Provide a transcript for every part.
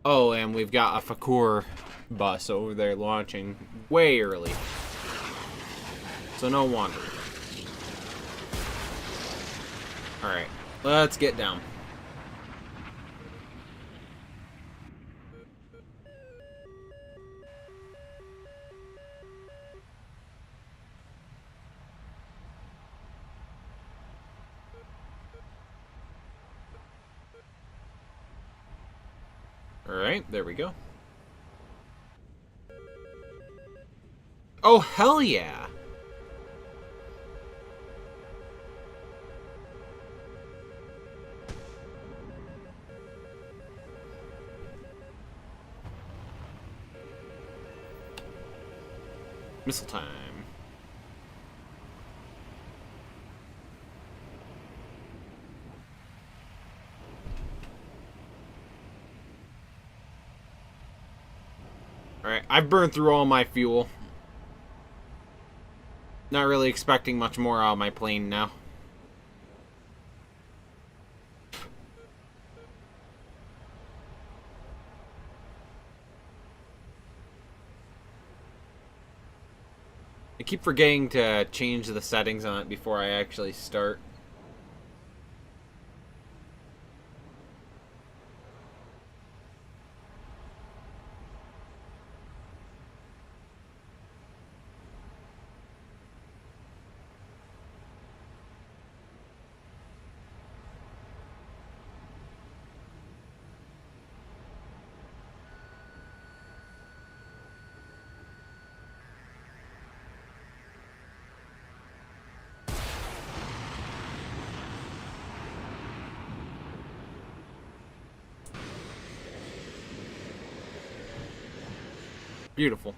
Oh, and we've got a Fakur bus over there launching way early. So no wonder. Alright, let's get down. Alright, there we go. Oh, hell yeah! Missile time. Alright, I've burned through all my fuel. Not really expecting much more out of my plane now. I keep forgetting to change the settings on it before I actually start. Beautiful.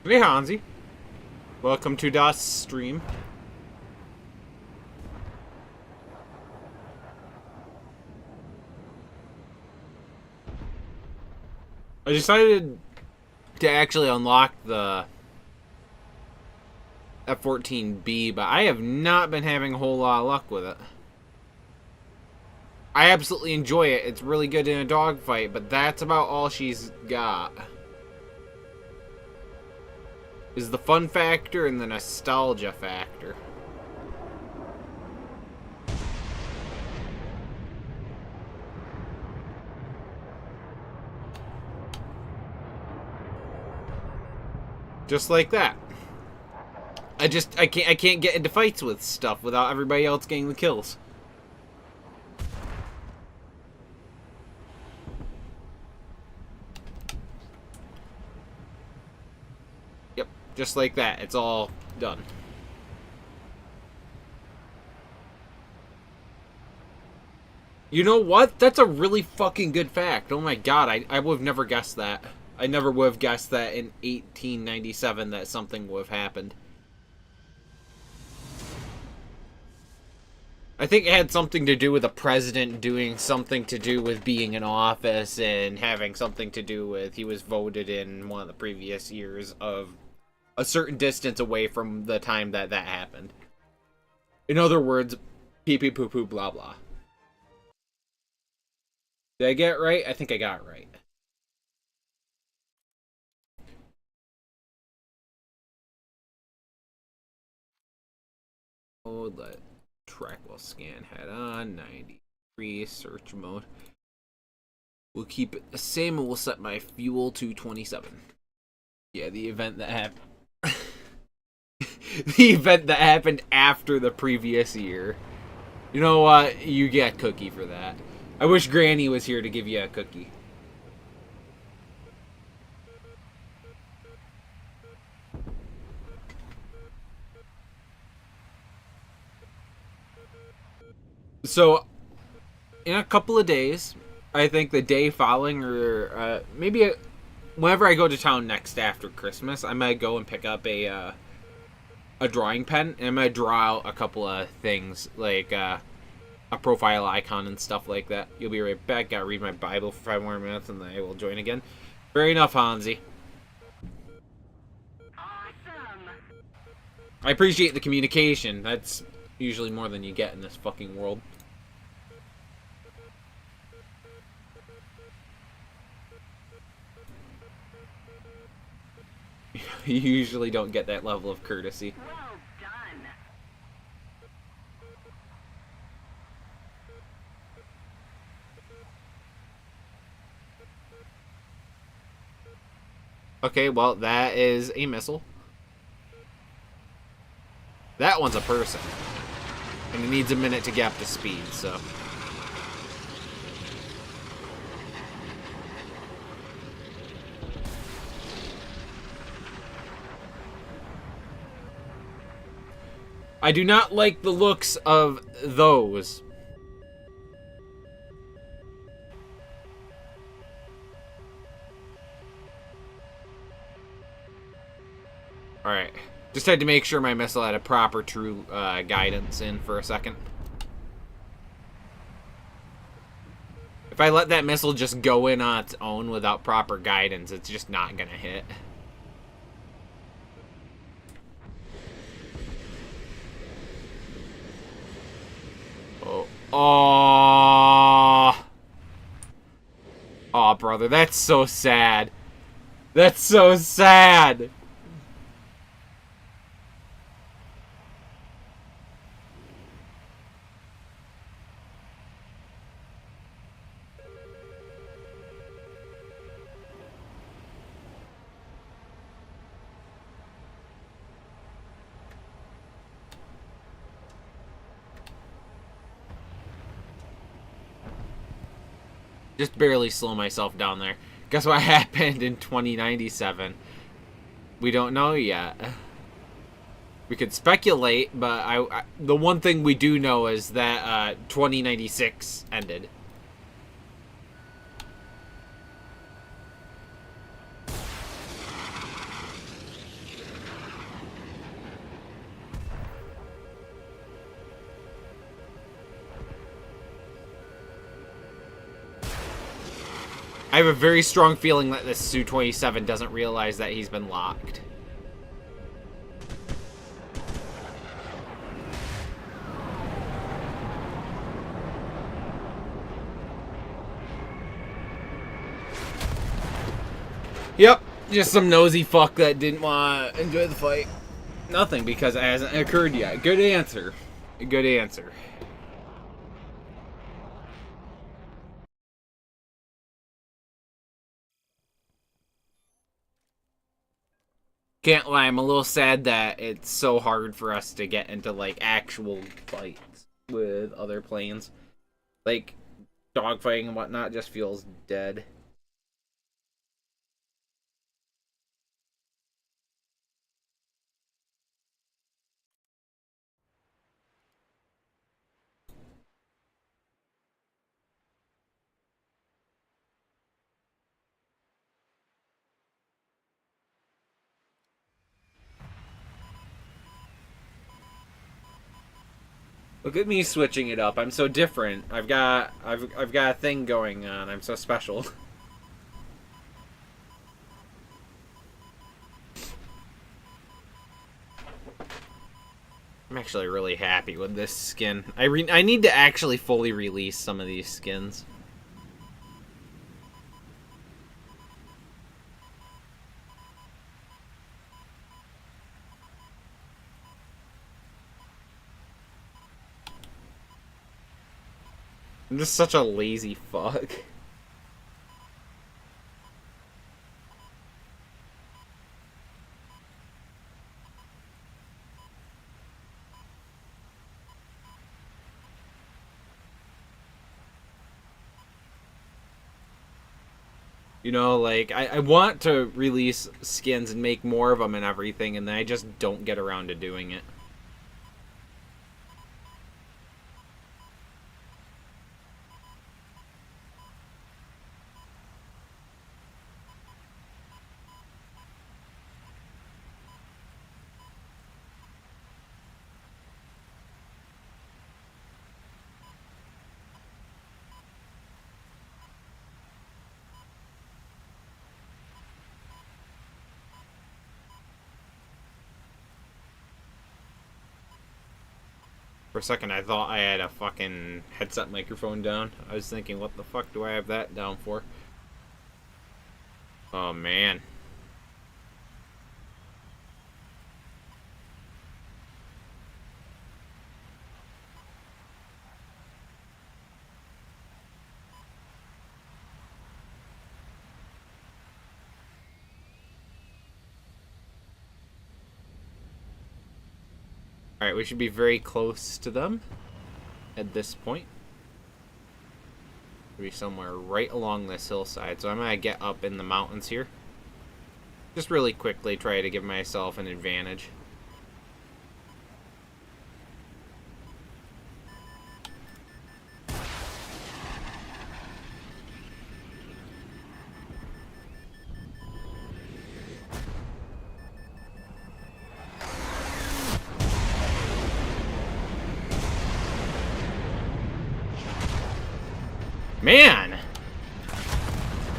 Hey Hansi, welcome to Das stream. I decided to actually unlock the F-14B, but I have not been having a whole lot of luck with it. I absolutely enjoy it. It's really good in a dogfight, but that's about all she's got. Is the fun factor and the nostalgia factor. Just like that. I can't get into fights with stuff without everybody else getting the kills. Yep, just like that. It's all done. You know what? That's a really fucking good fact. Oh my god, I would have never guessed that. I never would have guessed that in 1897 that something would have happened. I think it had something to do with the president doing something to do with being in office and having something to do with he was voted in one of the previous years of a certain distance away from the time that that happened. In other words, pee pee poo poo blah blah. Did I get it right? I think I got it right. Oh, let track will scan head on 93 search mode. We'll keep it the same and we'll set my fuel to 27. Yeah, the event that happened. The event that happened after the previous year. You know what? You get a cookie for that. I wish Granny was here to give you a cookie. So, in a couple of days, I think the day following, or maybe whenever I go to town next after Christmas, I might go and pick up a drawing pen, and I'm gonna draw out a couple of things like a profile icon and stuff like that. You'll be right back. Gotta read my Bible for 5 more minutes, and then I will join again. Fair enough, Hansi. Awesome. I appreciate the communication. That's usually more than you get in this fucking world. You usually don't get that level of courtesy. Well done. Okay, well, that is a missile. That one's a person. And it needs a minute to get up to speed, so... I do not like the looks of those. Alright. Just had to make sure my missile had a proper true guidance in for a second. If I let that missile just go in on its own without proper guidance, it's just not gonna hit. Oh. Aww. Aw, brother, that's so sad. That's so sad. Just barely slow myself down there. Guess what happened in 2097? We don't know yet. We could speculate, but the one thing we do know is that 2096 ended. I have a very strong feeling that this Su-27 doesn't realize that he's been locked. Yep, just some nosy fuck that didn't want to enjoy the fight. Nothing, because it hasn't occurred yet. Good answer. Good answer. Can't lie, I'm a little sad that it's so hard for us to get into, like, actual fights with other planes. Like, dogfighting and whatnot just feels dead. Look at me switching it up. I'm so different. I've got a thing going on. I'm so special. I'm actually really happy with this skin. I need to actually fully release some of these skins. I'm just such a lazy fuck. You know, like, I want to release skins and make more of them and everything, and then I just don't get around to doing it. a second I thought I had a fucking headset microphone down. I was thinking, what the fuck do I have that down for? Oh, man. Alright, we should be very close to them at this point. We'll be somewhere right along this hillside, so I'm gonna get up in the mountains here. Just really quickly try to give myself an advantage. Man!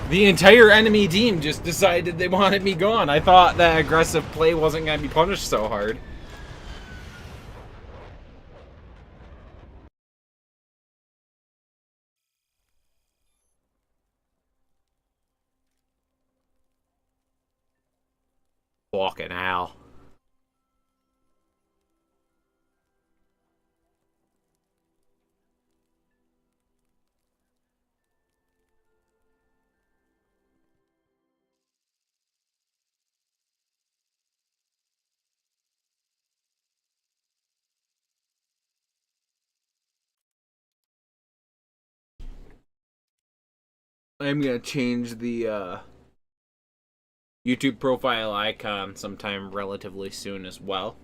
The entire enemy team just decided they wanted me gone. I thought that aggressive play wasn't going to be punished so hard. Fucking hell. I'm going to change the YouTube profile icon sometime relatively soon as well.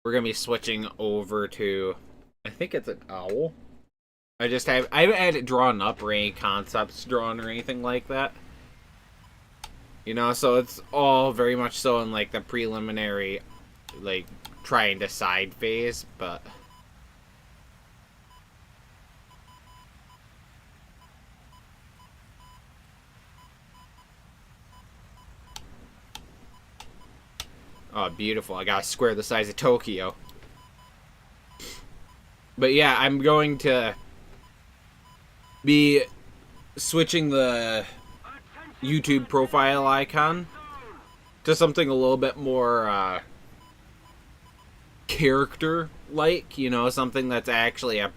We're going to be switching over to, I think it's an owl. I haven't had it drawn up or any concepts drawn or anything like that. You know, so it's all very much so in like the preliminary, like, try and decide phase, but... Oh, beautiful. I got a square the size of Tokyo. But yeah, I'm going to be switching the YouTube profile icon to something a little bit more character-like, you know, something that's actually a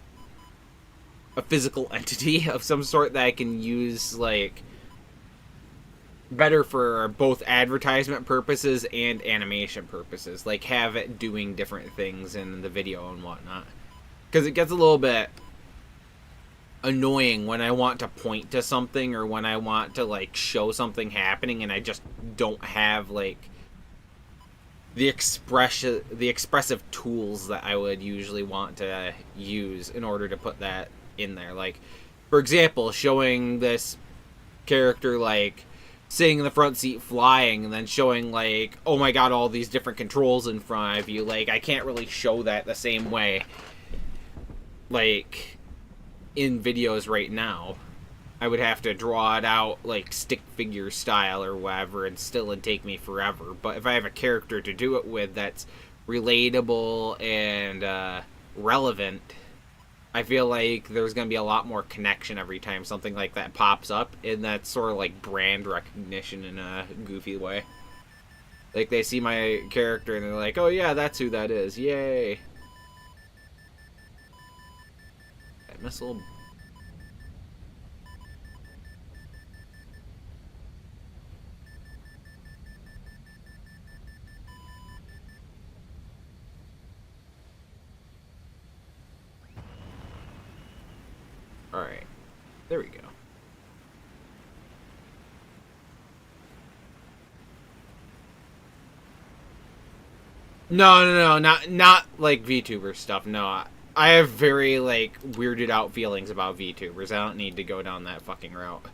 physical entity of some sort that I can use, like, better for both advertisement purposes and animation purposes. Like, have it doing different things in the video and whatnot. Because it gets a little bit annoying when I want to point to something or when I want to, like, show something happening and I just don't have, like, the expressive tools that I would usually want to use in order to put that in there. Like, for example, showing this character, like, sitting in the front seat flying and then showing, like, oh my god, all these different controls in front of you. Like, I can't really show that the same way, like, in videos right now. I would have to draw it out, like, stick figure style or whatever, and still it'd take me forever. But if I have a character to do it with that's relatable and relevant, I feel like there's going to be a lot more connection every time something like that pops up, and that's sort of like brand recognition in a goofy way. Like, they see my character and they're like, oh yeah, that's who that is, yay. That missile... Alright, there we go. No, not like VTuber stuff, no. I have very, like, weirded out feelings about VTubers. I don't need to go down that fucking route.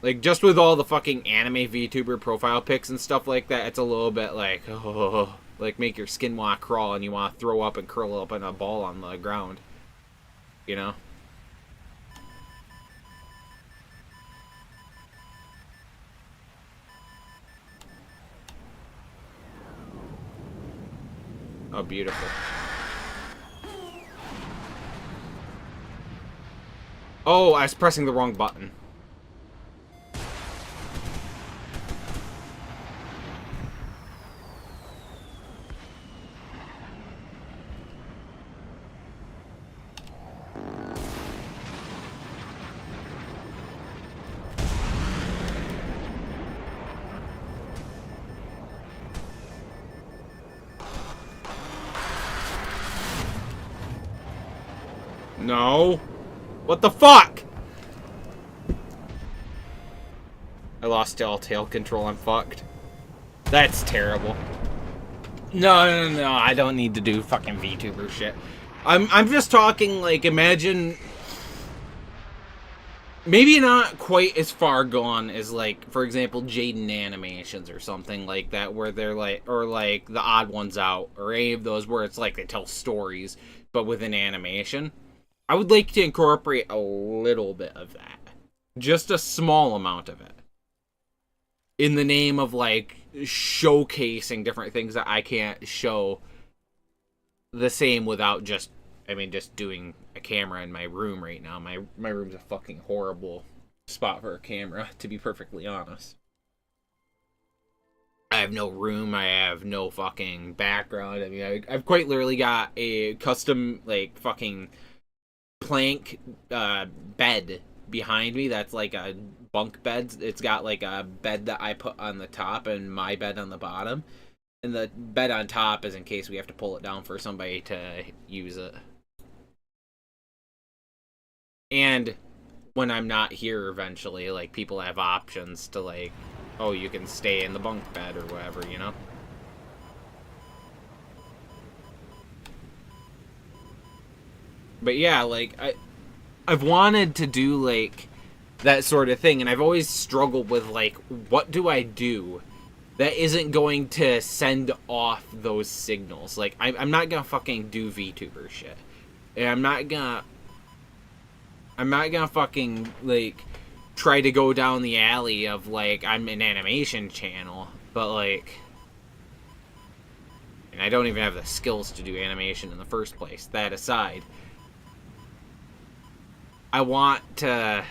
Like, just with all the fucking anime VTuber profile pics and stuff like that, it's a little bit like, oh, like, make your skin want to crawl and you want to throw up and curl up in a ball on the ground. You know? Oh, beautiful. Oh, I was pressing the wrong button. No. What the fuck? I lost telltale control. I'm fucked. That's terrible. No. I don't need to do fucking VTuber shit. I'm just talking, like, imagine... Maybe not quite as far gone as, like, for example, Jaden Animations or something like that, where they're like... Or, like, The Odd Ones Out, or any of those where it's like they tell stories, but with an animation. I would like to incorporate a little bit of that. Just a small amount of it. In the name of, like, showcasing different things that I can't show the same without just, I mean, just doing a camera in my room right now. My room's a fucking horrible spot for a camera, to be perfectly honest. I have no room. I have no fucking background. I mean, I've quite literally got a custom, like, fucking... plank bed behind me that's like a bunk bed. It's got like a bed that I put on the top and my bed on the bottom, and the bed on top is in case we have to pull it down for somebody to use it. And when I'm not here eventually, like, people have options to, like, oh, you can stay in the bunk bed or whatever, you know? But yeah, like, I've wanted to do, like, that sort of thing, and I've always struggled with, like, what do I do that isn't going to send off those signals? Like, I'm not gonna fucking do VTuber shit. And I'm not gonna fucking, like, try to go down the alley of, like, I'm an animation channel, but, like... And I don't even have the skills to do animation in the first place, that aside. I want to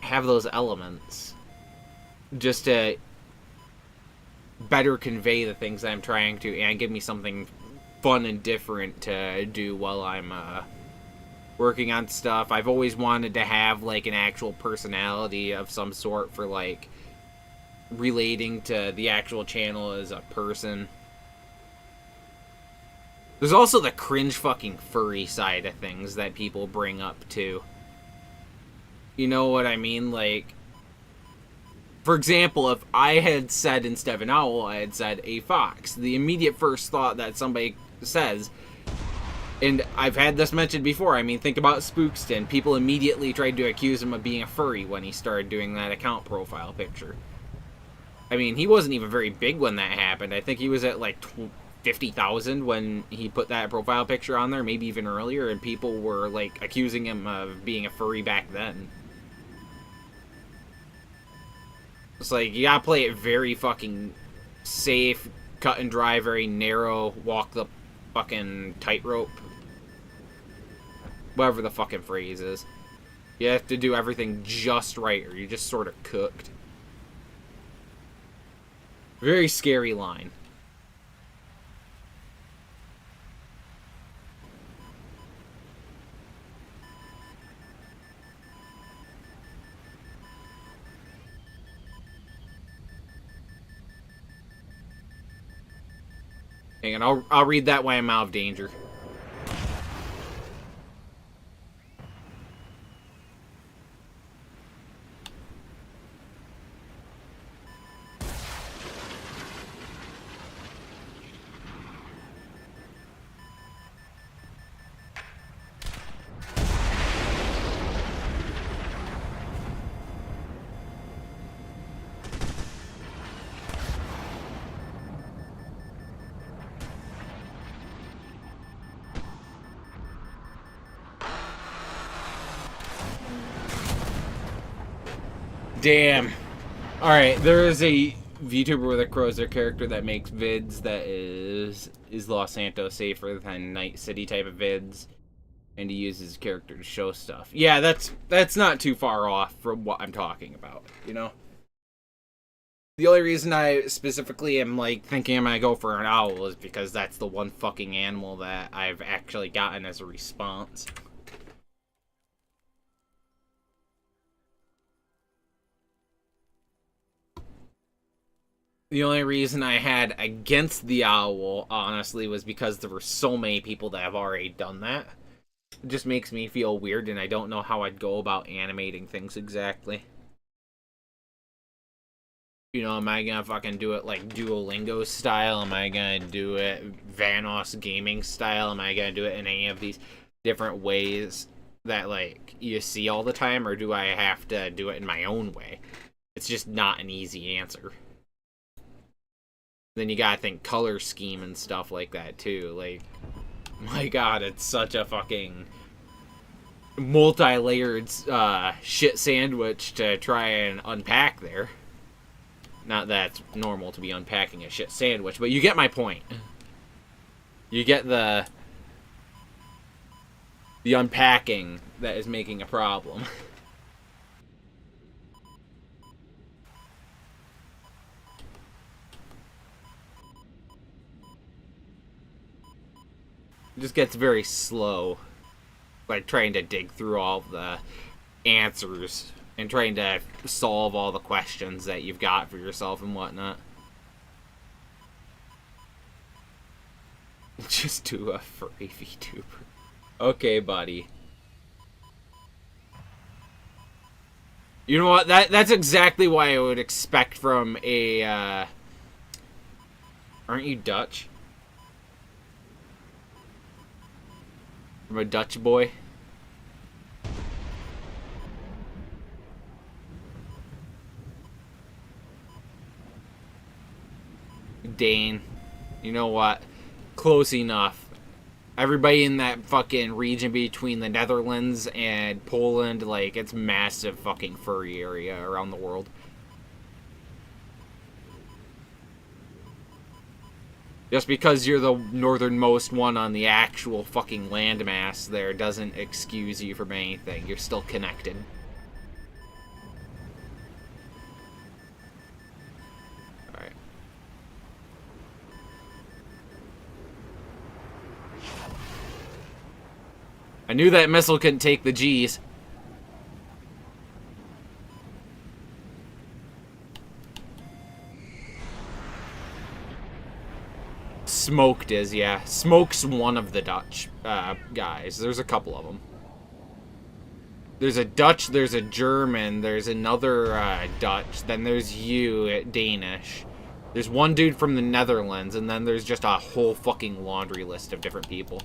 have those elements just to better convey the things that I'm trying to, and give me something fun and different to do while I'm working on stuff. I've always wanted to have, like, an actual personality of some sort for, like, relating to the actual channel as a person. There's also the cringe fucking furry side of things that people bring up, too. You know what I mean? Like, for example, if I had said instead of an owl, I had said a fox, the immediate first thought that somebody says, and I've had this mentioned before, I mean, think about Spookston. People immediately tried to accuse him of being a furry when he started doing that account profile picture. I mean, he wasn't even very big when that happened. I think he was at, like, 50,000 when he put that profile picture on there, maybe even earlier, and people were, like, accusing him of being a furry back then. It's like, you gotta play it very fucking safe, cut and dry, very narrow, walk the fucking tightrope. Whatever the fucking phrase is. You have to do everything just right, or you're just sort of cooked. Very scary line. Hang on, I'll read that when I'm out of danger. Damn. Alright, there is a VTuber with a crow is their character that makes vids that is Los Santos safer than Night City type of vids, and he uses his character to show stuff. Yeah, that's not too far off from what I'm talking about, you know? The only reason I specifically am, like, thinking I'm gonna go for an owl is because that's the one fucking animal that I've actually gotten as a response. The only reason I had against the owl, honestly, was because there were so many people that have already done that. It just makes me feel weird, and I don't know how I'd go about animating things exactly. You know, am I gonna fucking do it like Duolingo style? Am I gonna do it Vanos gaming style? Am I gonna do it in any of these different ways that, like, you see all the time? Or do I have to do it in my own way? It's just not an easy answer. Then you gotta think color scheme and stuff like that, too. Like, my god, it's such a fucking multi-layered shit sandwich to try and unpack there. Not that it's normal to be unpacking a shit sandwich, but you get my point. You get the unpacking that is making a problem. It just gets very slow, like trying to dig through all the answers and trying to solve all the questions that you've got for yourself and whatnot. Just do a furry VTuber. Okay, buddy. You know what? That's exactly what I would expect from a, aren't you Dutch? From a Dutch boy? Dane. You know what? Close enough. Everybody in that fucking region between the Netherlands and Poland, like, it's massive fucking furry area around the world. Just because you're the northernmost one on the actual fucking landmass there doesn't excuse you from anything. You're still connected. Alright. I knew that missile couldn't take the G's. Smoked is, yeah. Smoke's one of the Dutch guys. There's a couple of them. There's a Dutch, there's a German, there's another Dutch, then there's you, Danish. There's one dude from the Netherlands, and then there's just a whole fucking laundry list of different people.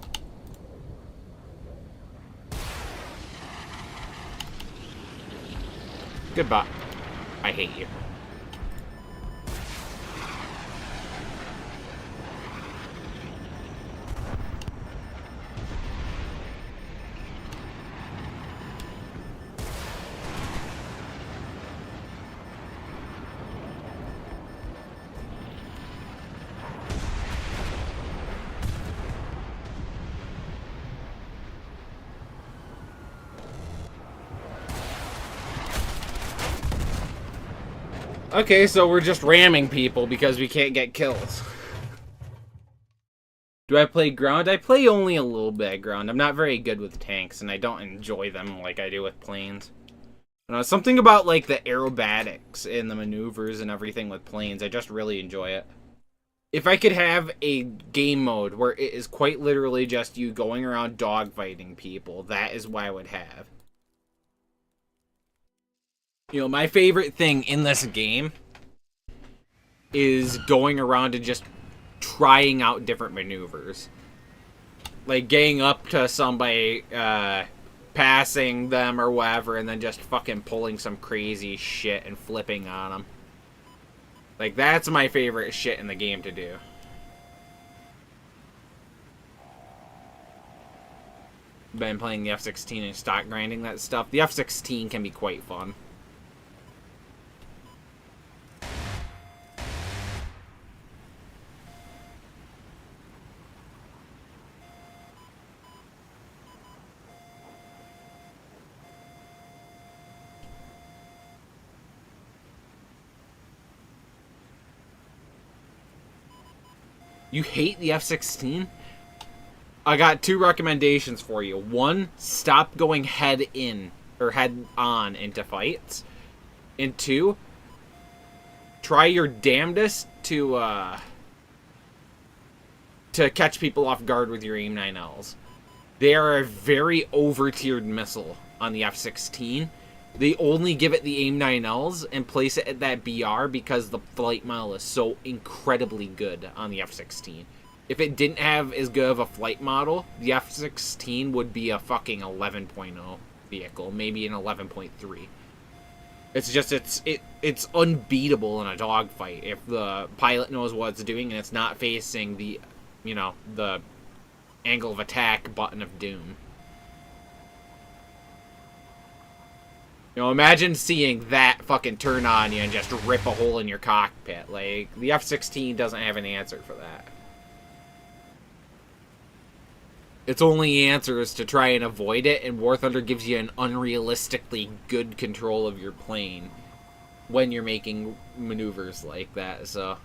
Goodbye. I hate you. Okay, so we're just ramming people because we can't get kills. Do I play ground? I play only a little bit of ground. I'm not very good with tanks, and I don't enjoy them like I do with planes. Something about, like, the aerobatics and the maneuvers and everything with planes, I just really enjoy it. If I could have a game mode where it is quite literally just you going around dogfighting people, that is what I would have. You know, my favorite thing in this game is going around and just trying out different maneuvers. Like, getting up to somebody, passing them or whatever, and then just fucking pulling some crazy shit and flipping on them. Like, that's my favorite shit in the game to do. Been playing the F-16 and stock grinding that stuff. The F-16 can be quite fun. You hate the F-16? I got 2 recommendations for you. 1, stop going head in or head on into fights. And 2, try your damnedest to catch people off guard with your AIM-9Ls. They are a very over-tiered missile on the F-16. They only give it the AIM-9Ls and place it at that BR because the flight model is so incredibly good on the F-16. If it didn't have as good of a flight model, the F-16 would be a fucking 11.0 vehicle, maybe an 11.3. It's just, it's unbeatable in a dogfight if the pilot knows what it's doing and it's not facing the, the angle of attack button of doom. Imagine seeing that fucking turn on you and just rip a hole in your cockpit. Like, the F-16 doesn't have an answer for that. Its only answer is to try and avoid it, and War Thunder gives you an unrealistically good control of your plane when you're making maneuvers like that, so...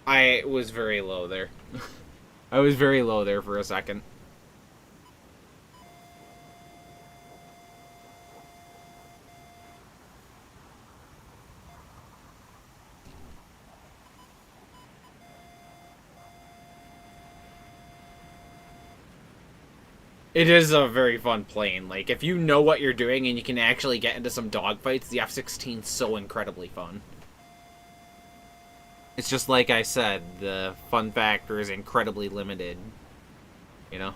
I was very low there. I was very low there for a second. It is a very fun plane. Like, if you know what you're doing and you can actually get into some dogfights, the F-16's so incredibly fun. It's just like I said, the fun factor is incredibly limited. You know?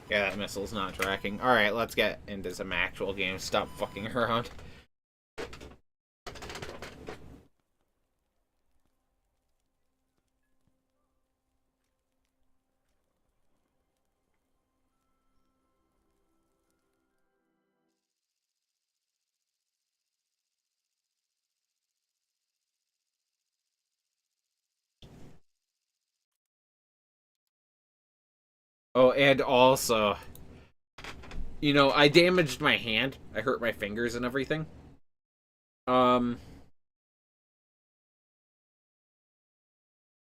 Yeah, that missile's not tracking. Alright, let's get into some actual games. Stop fucking around. Oh, and also, I damaged my hand. I hurt my fingers and everything.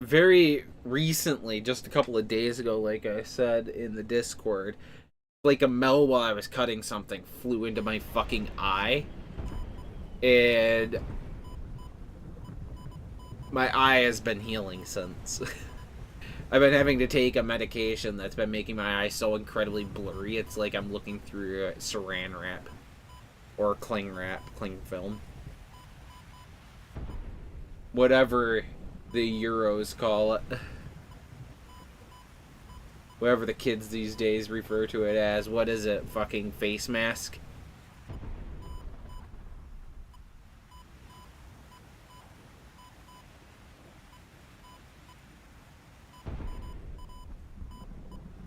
Very recently, just a couple of days ago, like I said in the Discord, like a mel while I was cutting something flew into my fucking eye. And my eye has been healing since. I've been having to take a medication that's been making my eye so incredibly blurry. It's like I'm looking through saran wrap. Or cling film. Whatever the Euros call it. Whatever the kids these days refer to it as. What is it? Fucking face mask?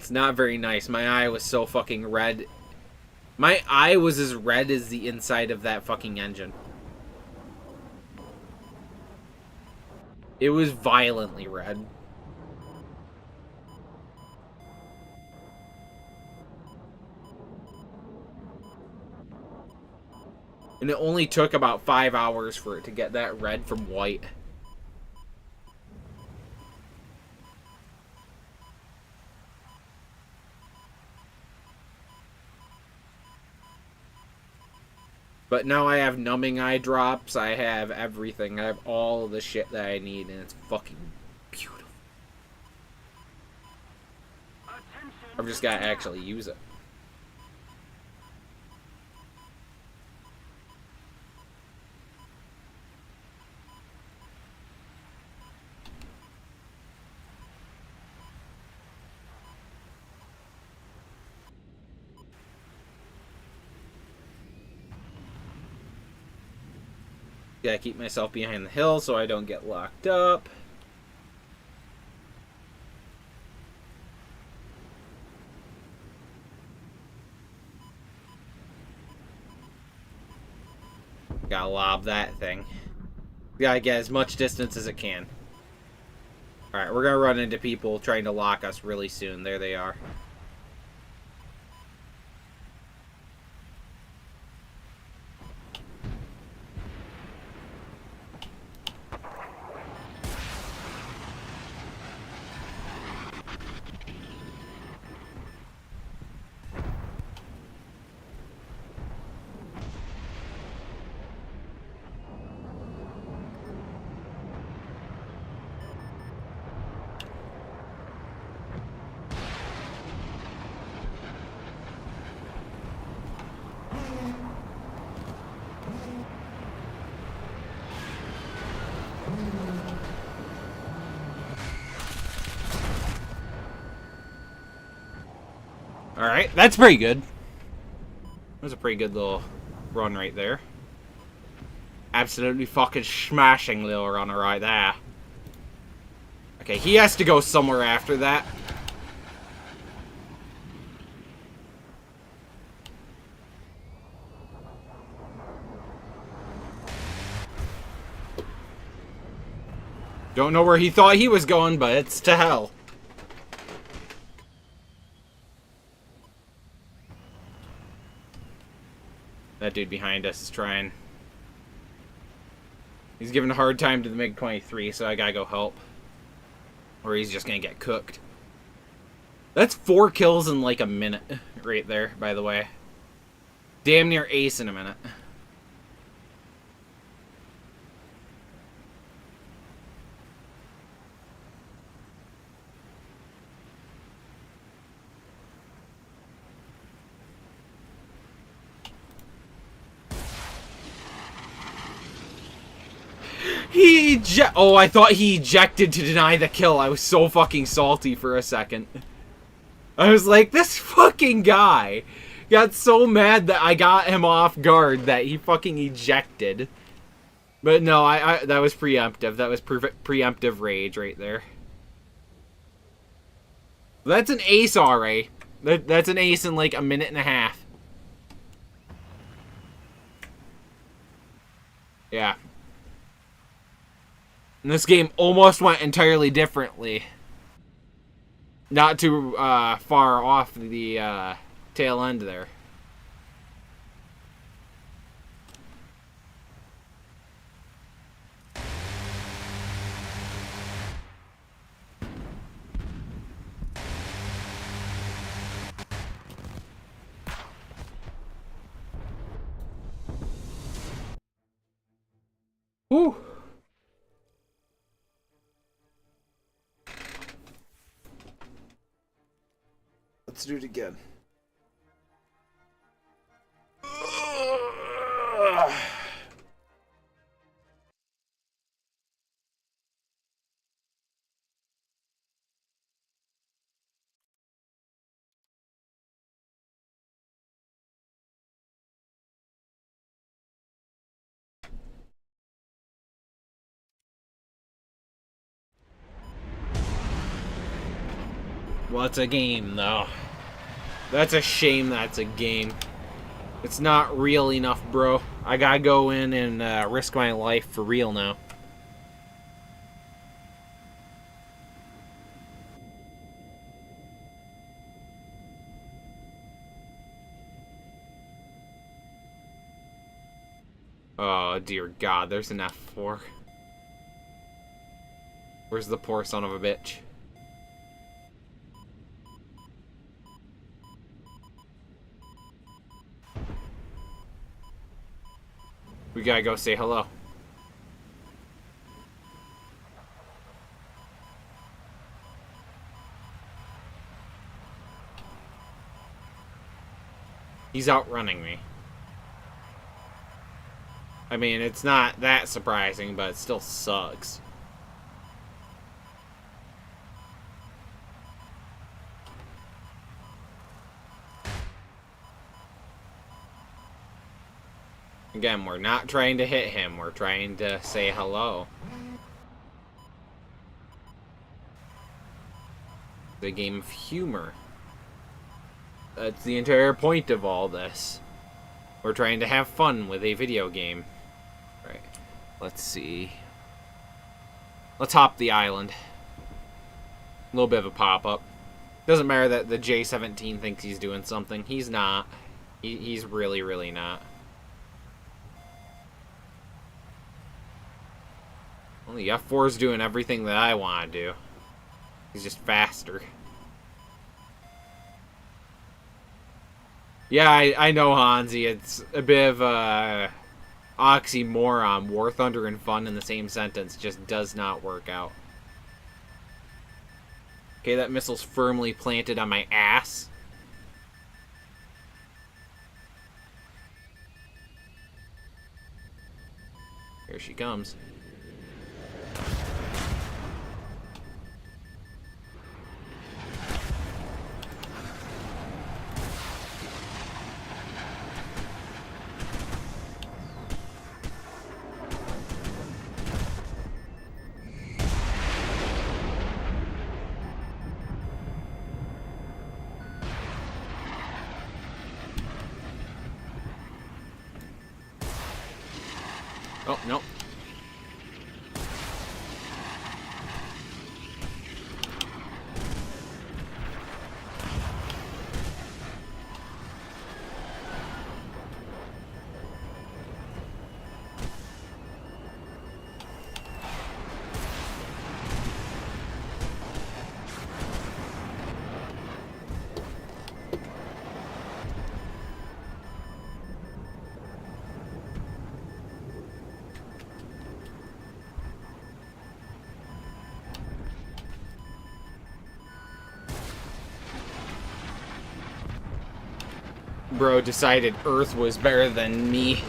It's not very nice. My eye was so fucking red. My eye was as red as the inside of that fucking engine. It was violently red. And And it only took about 5 hours for it to get that red from white. But now I have numbing eye drops, I have everything. I have all of the shit that I need, and it's fucking beautiful. I've just gotta actually use it. Gotta keep myself behind the hill so I don't get locked up. Gotta lob that thing. Gotta get as much distance as it can. Alright, we're gonna run into people trying to lock us really soon. There they are. Alright, that's pretty good. That was a pretty good little run right there. Absolutely fucking smashing little runner right there. Okay, he has to go somewhere after that. Don't know where he thought he was going, but it's to hell. That dude behind us is trying. He's giving a hard time to the MiG-23, so I gotta go help. Or he's just gonna get cooked. That's 4 kills in like a minute right there, by the way. Damn near ace in a minute. Oh, I thought he ejected to deny the kill. I was so fucking salty for a second. I was like, this fucking guy got so mad that I got him off guard that he fucking ejected. But no, that was preemptive. That was preemptive rage right there. That's an ace, RA. That's an ace in like a minute and a half. Yeah. And this game almost went entirely differently. Not too far off the tail end there. Whew. Let's do it again. Well, it's a game, though. That's a shame that's a game. It's not real enough, bro. I gotta go in and risk my life for real now. dear God, there's an F4. Where's the poor son of a bitch? We gotta go say hello. He's outrunning me. I mean, it's not that surprising, but it still sucks. Again, we're not trying to hit him. We're trying to say hello. The game of humor. That's the entire point of all this. We're trying to have fun with a video game. Right. Let's see. Let's hop the island. A little bit of a pop-up. Doesn't matter that the J-17 thinks he's doing something. He's not. He's really, really not. Well, the F4 is doing everything that I want to do. He's just faster. Yeah, I know, Hansi. It's a bit of a oxymoron. War Thunder and fun in the same sentence just does not work out. Okay, that missile's firmly planted on my ass. Here she comes. Oh, no. Bro decided Earth was better than me.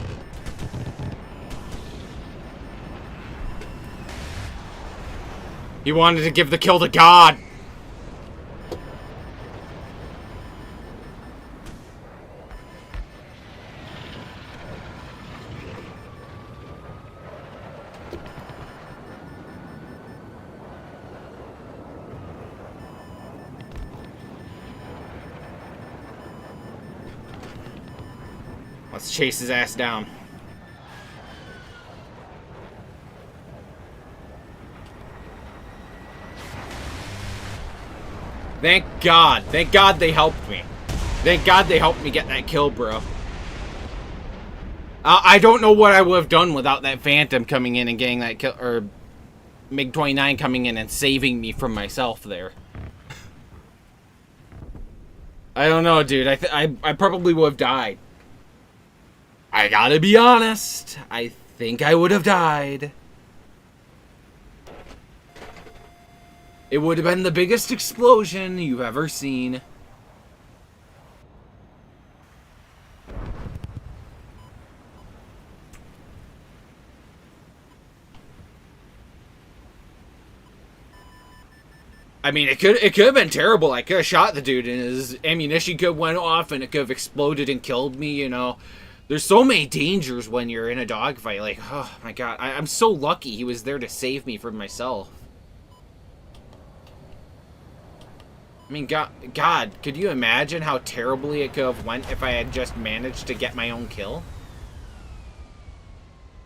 He wanted to give the kill to God. Let's chase his ass down. Thank God. Thank God they helped me. Thank God they helped me get that kill, bro. I don't know what I would have done without that Phantom coming in and getting that kill, or MiG-29 coming in and saving me from myself there. I don't know, dude. I probably would have died. I gotta be honest. I think I would have died. It would have been the biggest explosion you've ever seen. I mean, it could have been terrible. I could have shot the dude and his ammunition could have went off and it could have exploded and killed me, you know. There's so many dangers when you're in a dogfight. Like, oh my God, I'm so lucky he was there to save me from myself. I mean, God, could you imagine how terribly it could have went if I had just managed to get my own kill?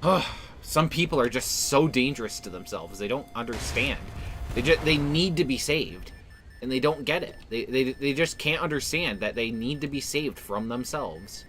Oh, some people are just so dangerous to themselves. They don't understand. They need to be saved, and they don't get it. They just can't understand that they need to be saved from themselves.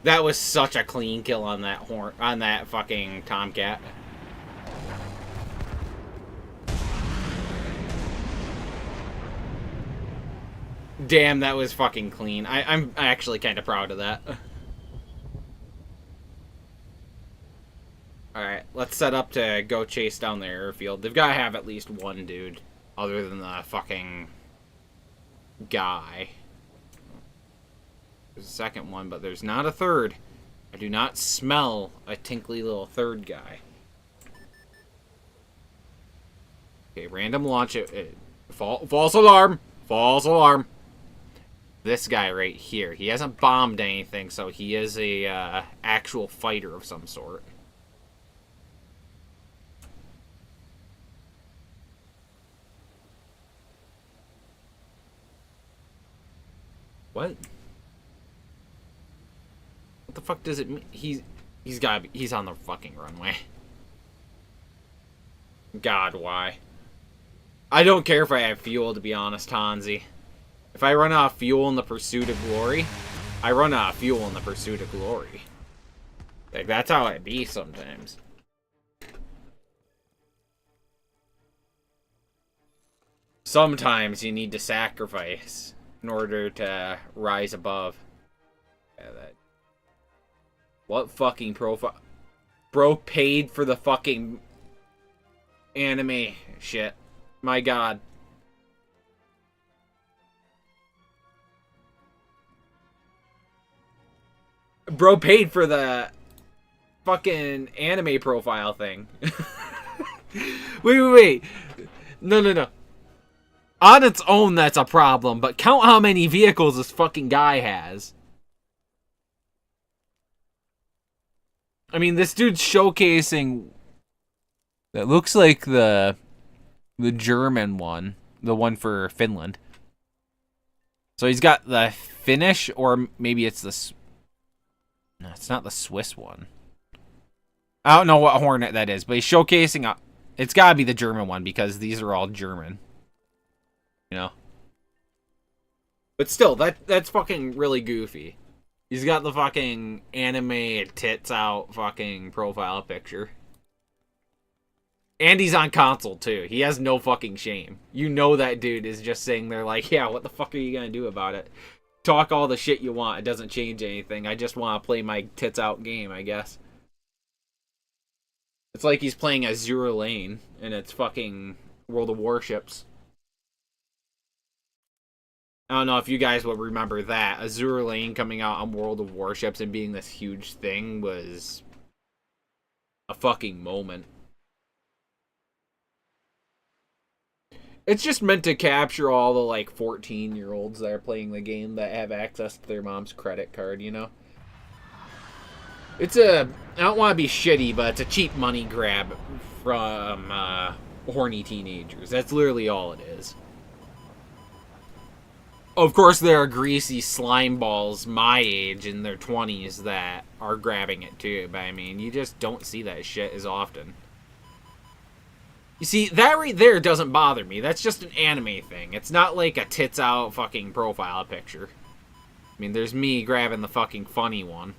That was such a clean kill on that fucking Tomcat. Damn, that was fucking clean. I'm actually kind of proud of that. Alright, let's set up to go chase down the airfield. They've got to have at least one dude, other than the fucking guy. There's a second one, but there's not a third. I do not smell a tinkly little third guy. Okay, random launch it. False alarm! False alarm! This guy right here. He hasn't bombed anything, so he is a actual fighter of some sort. What? What the fuck does it mean? He's gotta be, he's on the fucking runway. God, why? I don't care if I have fuel, to be honest, Hansi. If I run out of fuel in the pursuit of glory, I run out of fuel in the pursuit of glory. Like, that's how it be sometimes. Sometimes you need to sacrifice in order to rise above. Yeah, that. What fucking profile? Bro paid for the fucking anime shit. My god. Bro paid for the fucking anime profile thing. Wait. No. On its own, that's a problem, but count how many vehicles this fucking guy has. I mean, this dude's showcasing... That looks like the German one. The one for Finland. So he's got the Finnish, or maybe it's the... No, it's not the Swiss one. I don't know what Hornet that is, but he's showcasing... It's gotta be the German one, because these are all German. You know? But still, that's fucking really goofy. He's got the fucking anime tits out fucking profile picture. And he's on console, too. He has no fucking shame. You know that dude is just sitting there like, yeah, what the fuck are you gonna do about it? Talk all the shit you want. It doesn't change anything. I just want to play my tits out game, I guess. It's like he's playing Azure Lane, and it's fucking World of Warships. I don't know if you guys would remember that. Azure Lane coming out on World of Warships and being this huge thing was a fucking moment. It's just meant to capture all the, like, 14-year-olds that are playing the game that have access to their mom's credit card, you know? It's a... I don't want to be shitty, but it's a cheap money grab from horny teenagers. That's literally all it is. Of course, there are greasy slime balls my age in their 20s that are grabbing it too, but I mean, you just don't see that shit as often. You see, that right there doesn't bother me. That's just an anime thing. It's not like a tits out fucking profile picture. I mean, there's me grabbing the fucking funny one.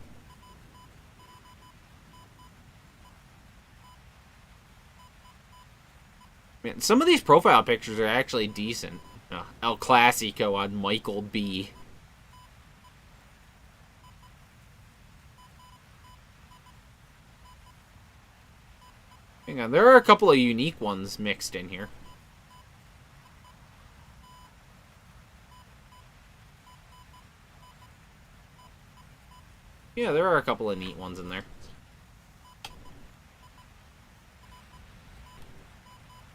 Man, some of these profile pictures are actually decent. El Clasico on Michael B. Hang on, there are a couple of unique ones mixed in here. Yeah, there are a couple of neat ones in there.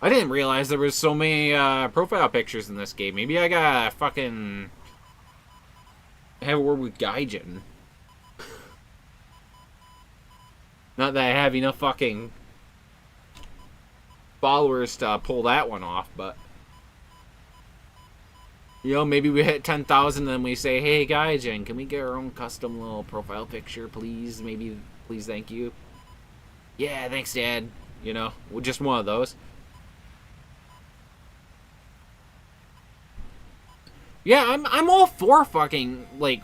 I didn't realize there was so many profile pictures in this game. Maybe I gotta fucking have a word with Gaijin. Not that I have enough fucking followers to pull that one off, but... You know, maybe we hit 10,000 and then we say, hey, Gaijin, can we get our own custom little profile picture, please? Maybe, please, thank you. Yeah, thanks, Dad. You know, just one of those. Yeah, I'm all for fucking, like,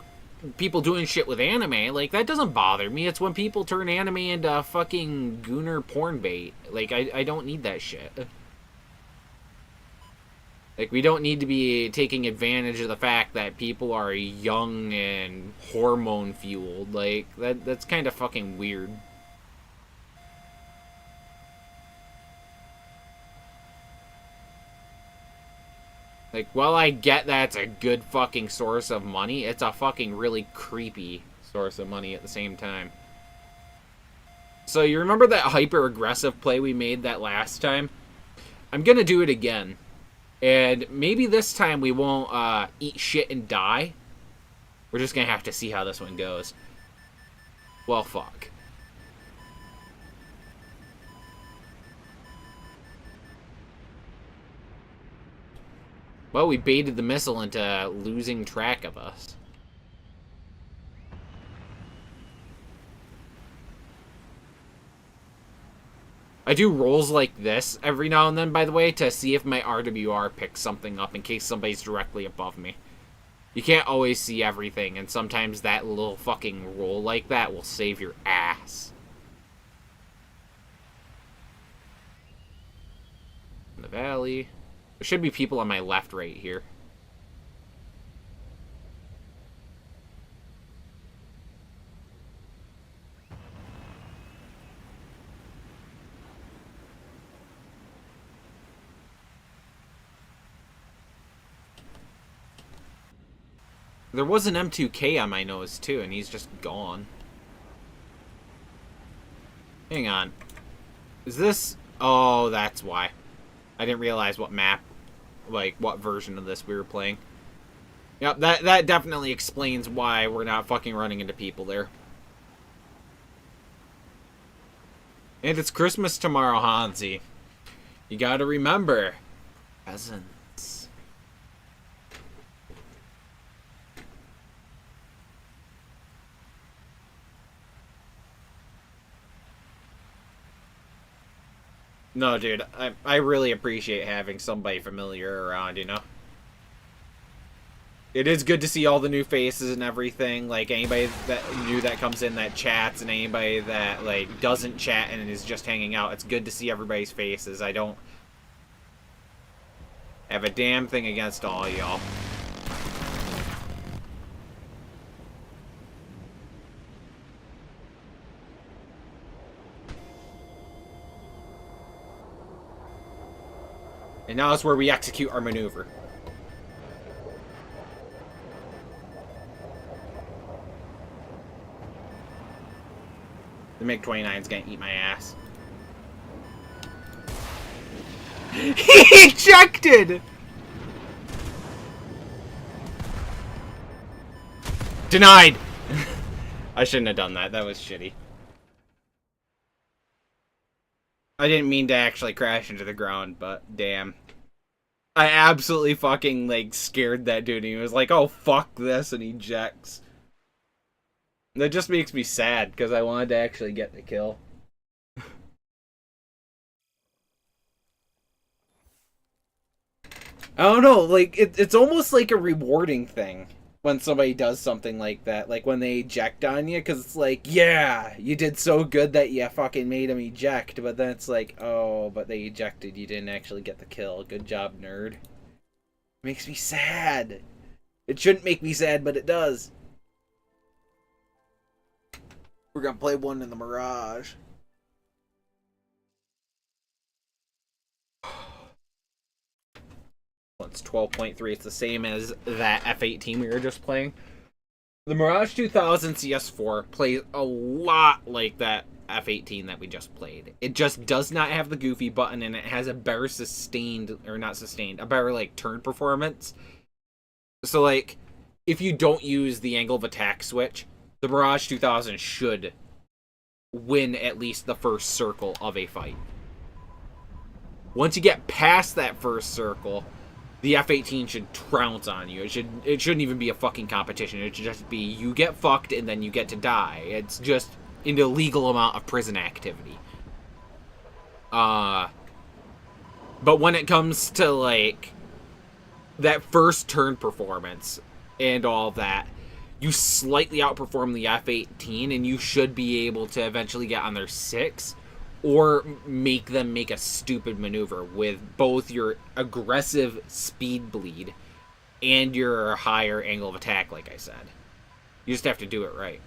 people doing shit with anime, like, that doesn't bother me. It's when people turn anime into fucking gooner porn bait. Like, I don't need that shit. Like, we don't need to be taking advantage of the fact that people are young and hormone fueled. Like, that's kind of fucking weird. Like, while I get that it's a good fucking source of money, it's a fucking really creepy source of money at the same time. So, you remember that hyper-aggressive play we made that last time? I'm gonna do it again. And maybe this time we won't eat shit and die. We're just gonna have to see how this one goes. Well, fuck. Well, we baited the missile into losing track of us. I do rolls like this every now and then, by the way, to see if my RWR picks something up in case somebody's directly above me. You can't always see everything, and sometimes that little fucking roll like that will save your ass. In the valley. There should be people on my left right here. There was an M2K on my nose, too, and he's just gone. Hang on. Is this... Oh, that's why. I didn't realize what map, like, what version of this we were playing. Yep, that definitely explains why we're not fucking running into people there. And it's Christmas tomorrow, Hansi. You gotta remember. Presents. No, dude, I really appreciate having somebody familiar around, you know? It is good to see all the new faces and everything, like, anybody that new that comes in that chats, and anybody that, like, doesn't chat and is just hanging out. It's good to see everybody's faces. I don't have a damn thing against all y'all. And now is where we execute our maneuver. The MiG-29 is gonna eat my ass. He ejected! Denied! I shouldn't have done that. That was shitty. I didn't mean to actually crash into the ground, but damn. I absolutely fucking, like, scared that dude. He was like, oh, fuck this, and he ejects. That just makes me sad, because I wanted to actually get the kill. I don't know, like, it's almost like a rewarding thing when somebody does something like that. Like, when they eject on you, because it's like, yeah, you did so good that you fucking made them eject. But then it's like, oh, but they ejected. You didn't actually get the kill. Good job, nerd. Makes me sad. It shouldn't make me sad, but it does. We're gonna play one in the Mirage. Well, it's 12.3. It's the same as that F-18 we were just playing. The Mirage 2000 CS4 plays a lot like that F-18 that we just played. It just does not have the goofy button, and it has a better sustained, or not sustained, a better, like, turn performance. So, like, if you don't use the angle of attack switch, the Mirage 2000 should win at least the first circle of a fight. Once you get past that first circle, the F-18 should trounce on you. It shouldn't even be a fucking competition. It should just be you get fucked and then you get to die. It's just an illegal amount of prison activity. But when it comes to, like, that first turn performance and all that, you slightly outperform the F-18, and you should be able to eventually get on their 6, or make them make a stupid maneuver with both your aggressive speed bleed and your higher angle of attack, like I said. You just have to do it right.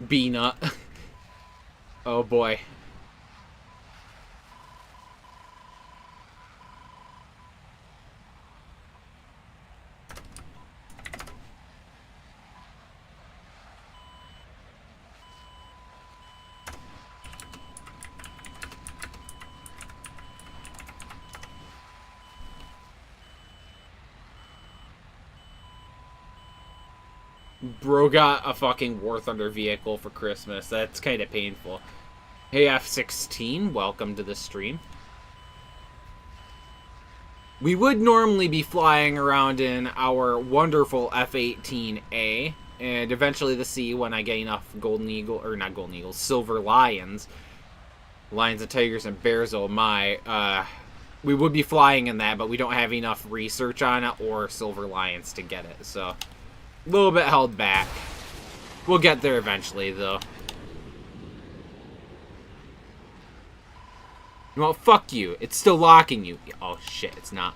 B-nut. Oh boy. Bro got a fucking War Thunder vehicle for Christmas. That's kind of painful. Hey, F-16, welcome to the stream. We would normally be flying around in our wonderful F-18A, and eventually the C when I get enough Golden Eagle, or not Golden Eagles, Silver Lions. Lions and Tigers and Bears, oh my. We would be flying in that, but we don't have enough research on it or Silver Lions to get it, so... a little bit held back. We'll get there eventually, though. Well, fuck you. It's still locking you. Oh, shit, it's not.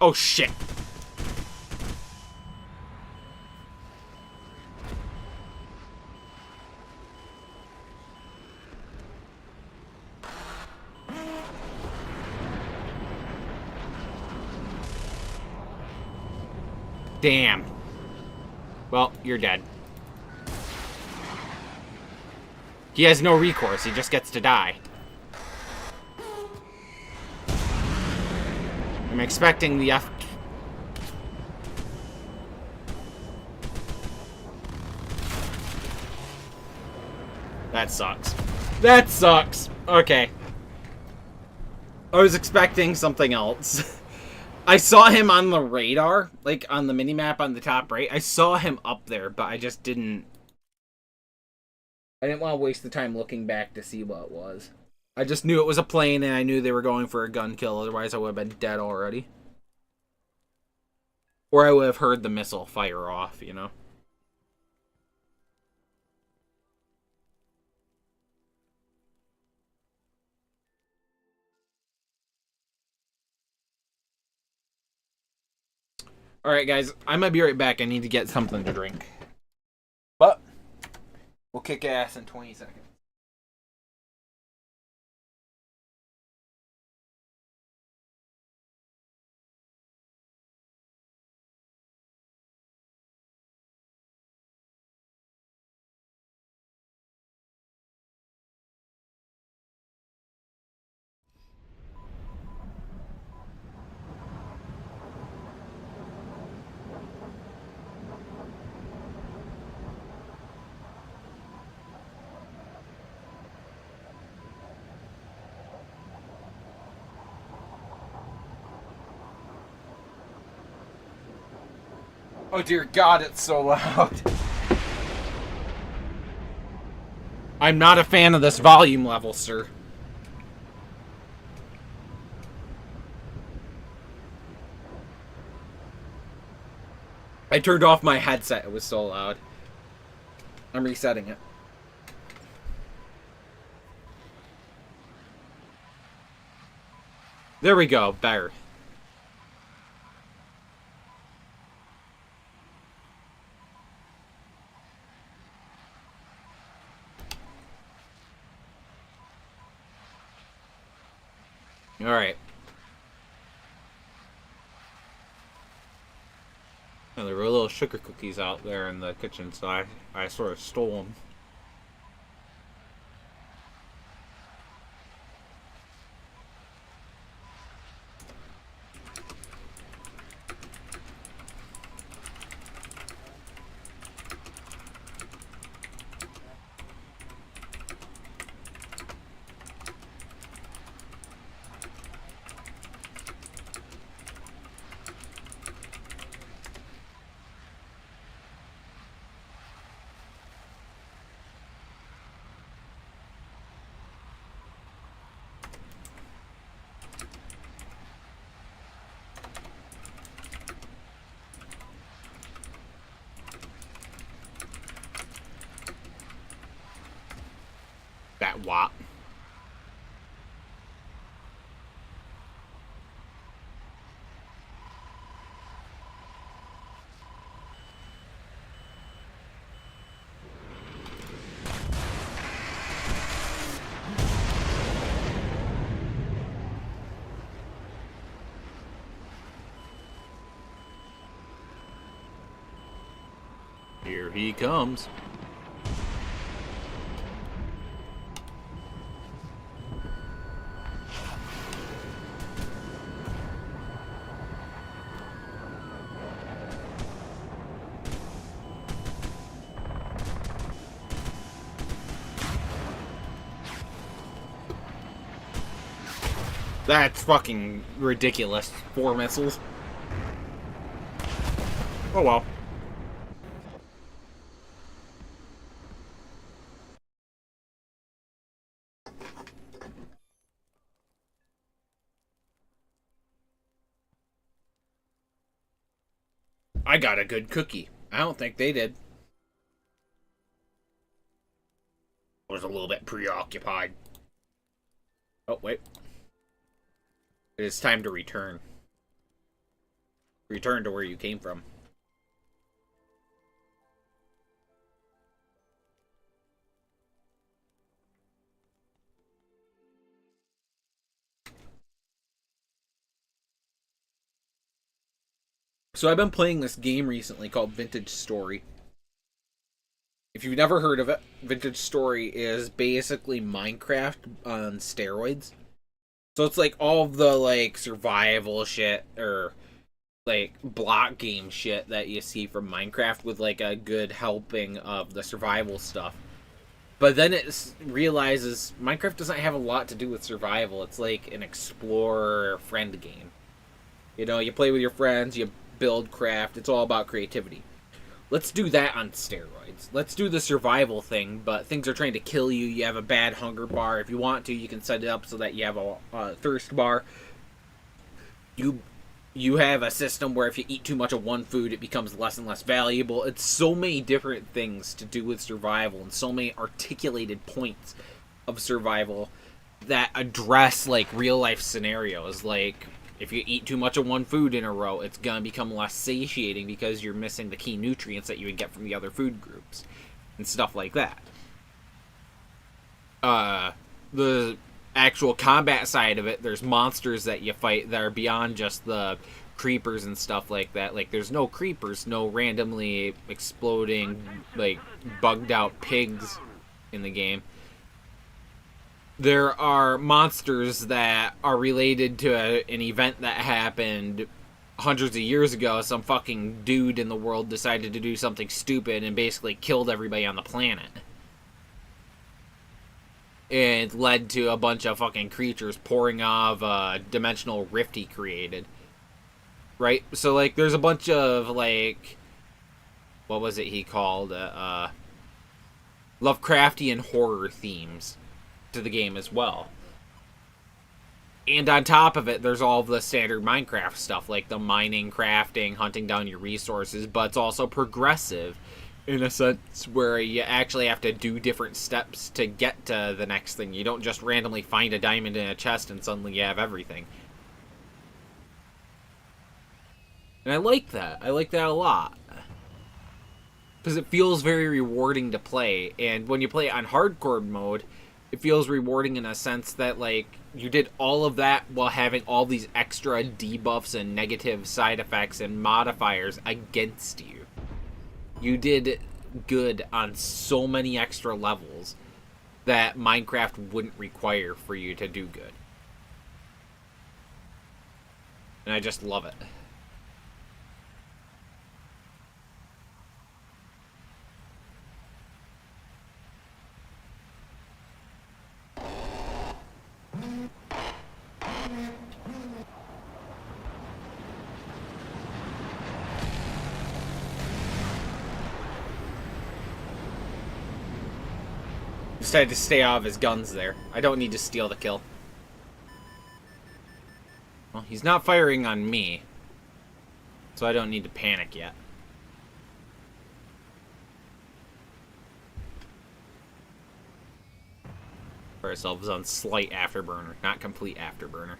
Oh, shit. Damn. Well, you're dead. He has no recourse. He just gets to die. I'm expecting the F... That sucks. That sucks. Okay. I was expecting something else. I saw him on the radar, like on the minimap on the top right. I saw him up there, but I just didn't... I didn't want to waste the time looking back to see what it was. I just knew it was a plane, and I knew they were going for a gun kill. Otherwise, I would have been dead already. Or I would have heard the missile fire off, you know? Alright, guys. I might be right back. I need to get something to drink. But, we'll kick ass in 20 seconds. Oh dear God, it's so loud. I'm not a fan of this volume level, sir. I turned off my headset, it was so loud. I'm resetting it. There we go, better. Alright. And there were little sugar cookies out there in the kitchen, so I sort of stole them. That wop. Here he comes. That's fucking ridiculous. 4 missiles. Oh well. I got a good cookie. I don't think they did. I was a little bit preoccupied. Oh, wait. It is time to return. Return to where you came from. So I've been playing this game recently called Vintage Story. If you've never heard of it, Vintage Story is basically Minecraft on steroids. So it's like all of the like survival shit or like block game shit that you see from Minecraft with like a good helping of the survival stuff. But then it realizes Minecraft doesn't have a lot to do with survival. It's like an explorer friend game. You know, you play with your friends, you build, craft. It's all about creativity. Let's do that on steroids. Let's do the survival thing, but things are trying to kill you. You have a bad hunger bar. If you want to, you can set it up so that you have a thirst bar. You have a system where if you eat too much of one food, it becomes less and less valuable. It's so many different things to do with survival and so many articulated points of survival that address like real life scenarios. Like if you eat too much of one food in a row, it's going to become less satiating because you're missing the key nutrients that you would get from the other food groups and stuff like that. The actual combat side of it, there's monsters that you fight that are beyond just the creepers and stuff like that. Like there's no creepers, no randomly exploding like bugged out pigs in the game. There are monsters that are related to an event that happened hundreds of years ago. Some fucking dude in the world decided to do something stupid and basically killed everybody on the planet. It led to a bunch of fucking creatures pouring off a dimensional rift he created. Right? So, like, there's a bunch of, like, what was it he called? Lovecraftian horror themes to the game as well. And on top of it, there's all of the standard Minecraft stuff, like the mining, crafting, hunting down your resources, but it's also progressive in a sense where you actually have to do different steps to get to the next thing. You don't just randomly find a diamond in a chest and suddenly you have everything. And I like that. I like that a lot. Because it feels very rewarding to play. And when you play it on hardcore mode, it feels rewarding in a sense that, like, you did all of that while having all these extra debuffs and negative side effects and modifiers against you. You did good on so many extra levels that Minecraft wouldn't require for you to do good. And I just love it. Decided to stay out of his guns there. I don't need to steal the kill. Well, he's not firing on me, so I don't need to panic yet. Put ourselves on slight afterburner, not complete afterburner.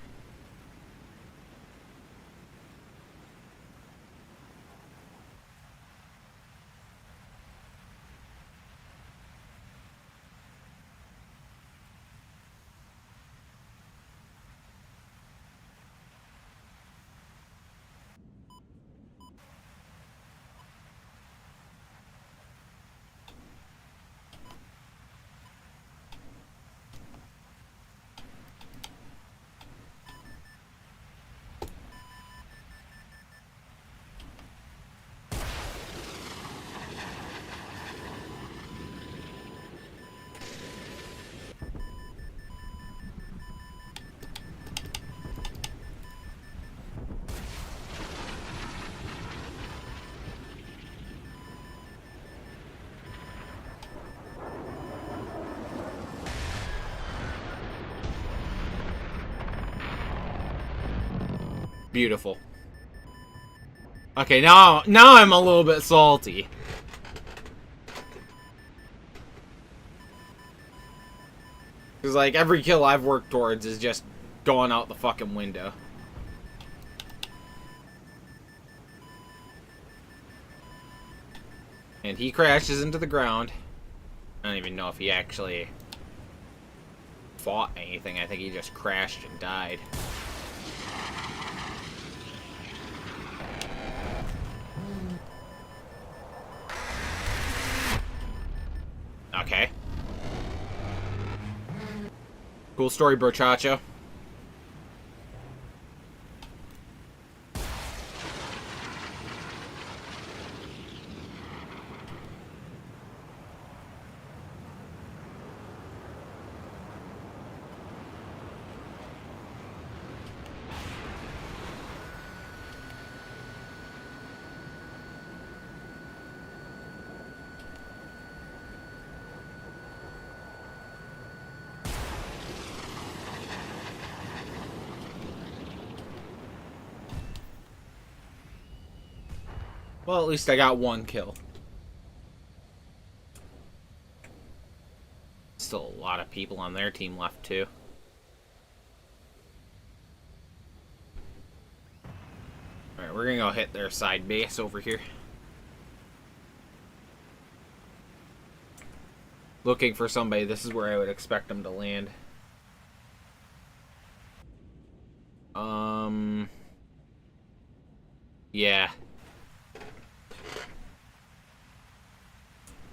Beautiful. Okay, now I'm a little bit salty. Because, like, every kill I've worked towards is just going out the fucking window. And he crashes into the ground. I don't even know if he actually fought anything. I think he just crashed and died. Okay. Cool story, brochacho. Well, at least I got one kill. Still a lot of people on their team left, too. Alright, we're gonna go hit their side base over here. Looking for somebody. This is where I would expect them to land. Yeah.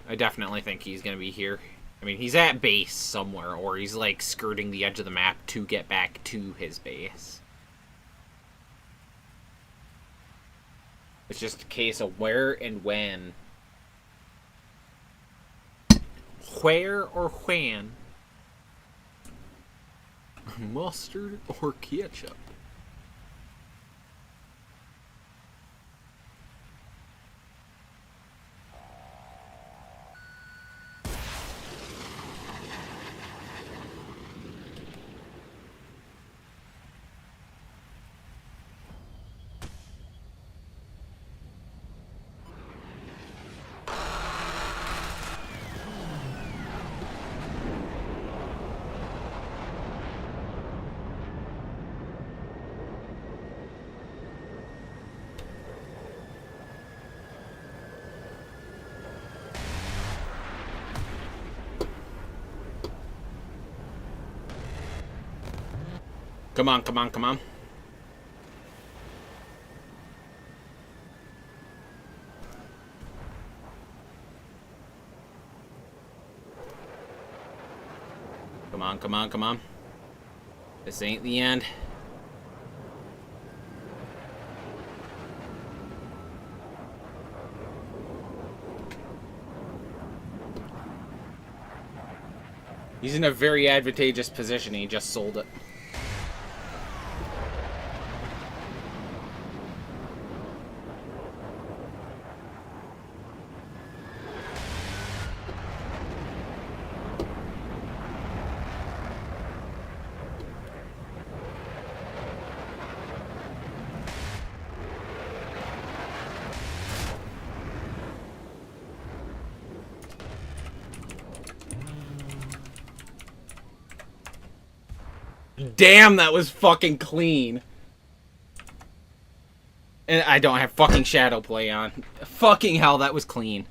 I definitely think he's gonna be here. I mean, he's at base somewhere, or he's, like, skirting the edge of the map to get back to his base. It's just a case of where and when. Where or when? Mustard or ketchup? Come on, come on, come on. Come on, come on, come on. This ain't the end. He's in a very advantageous position. He just sold it. Damn, that was fucking clean. And I don't have fucking shadow play on. Fucking hell, that was clean.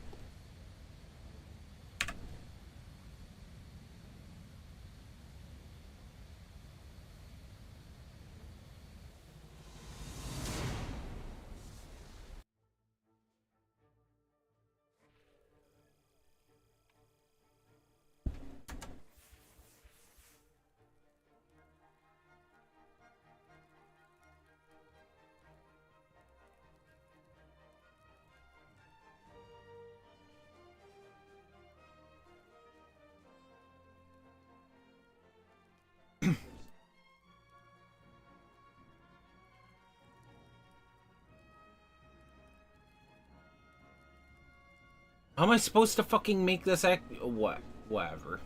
How am I supposed to fucking make this act? What? Whatever.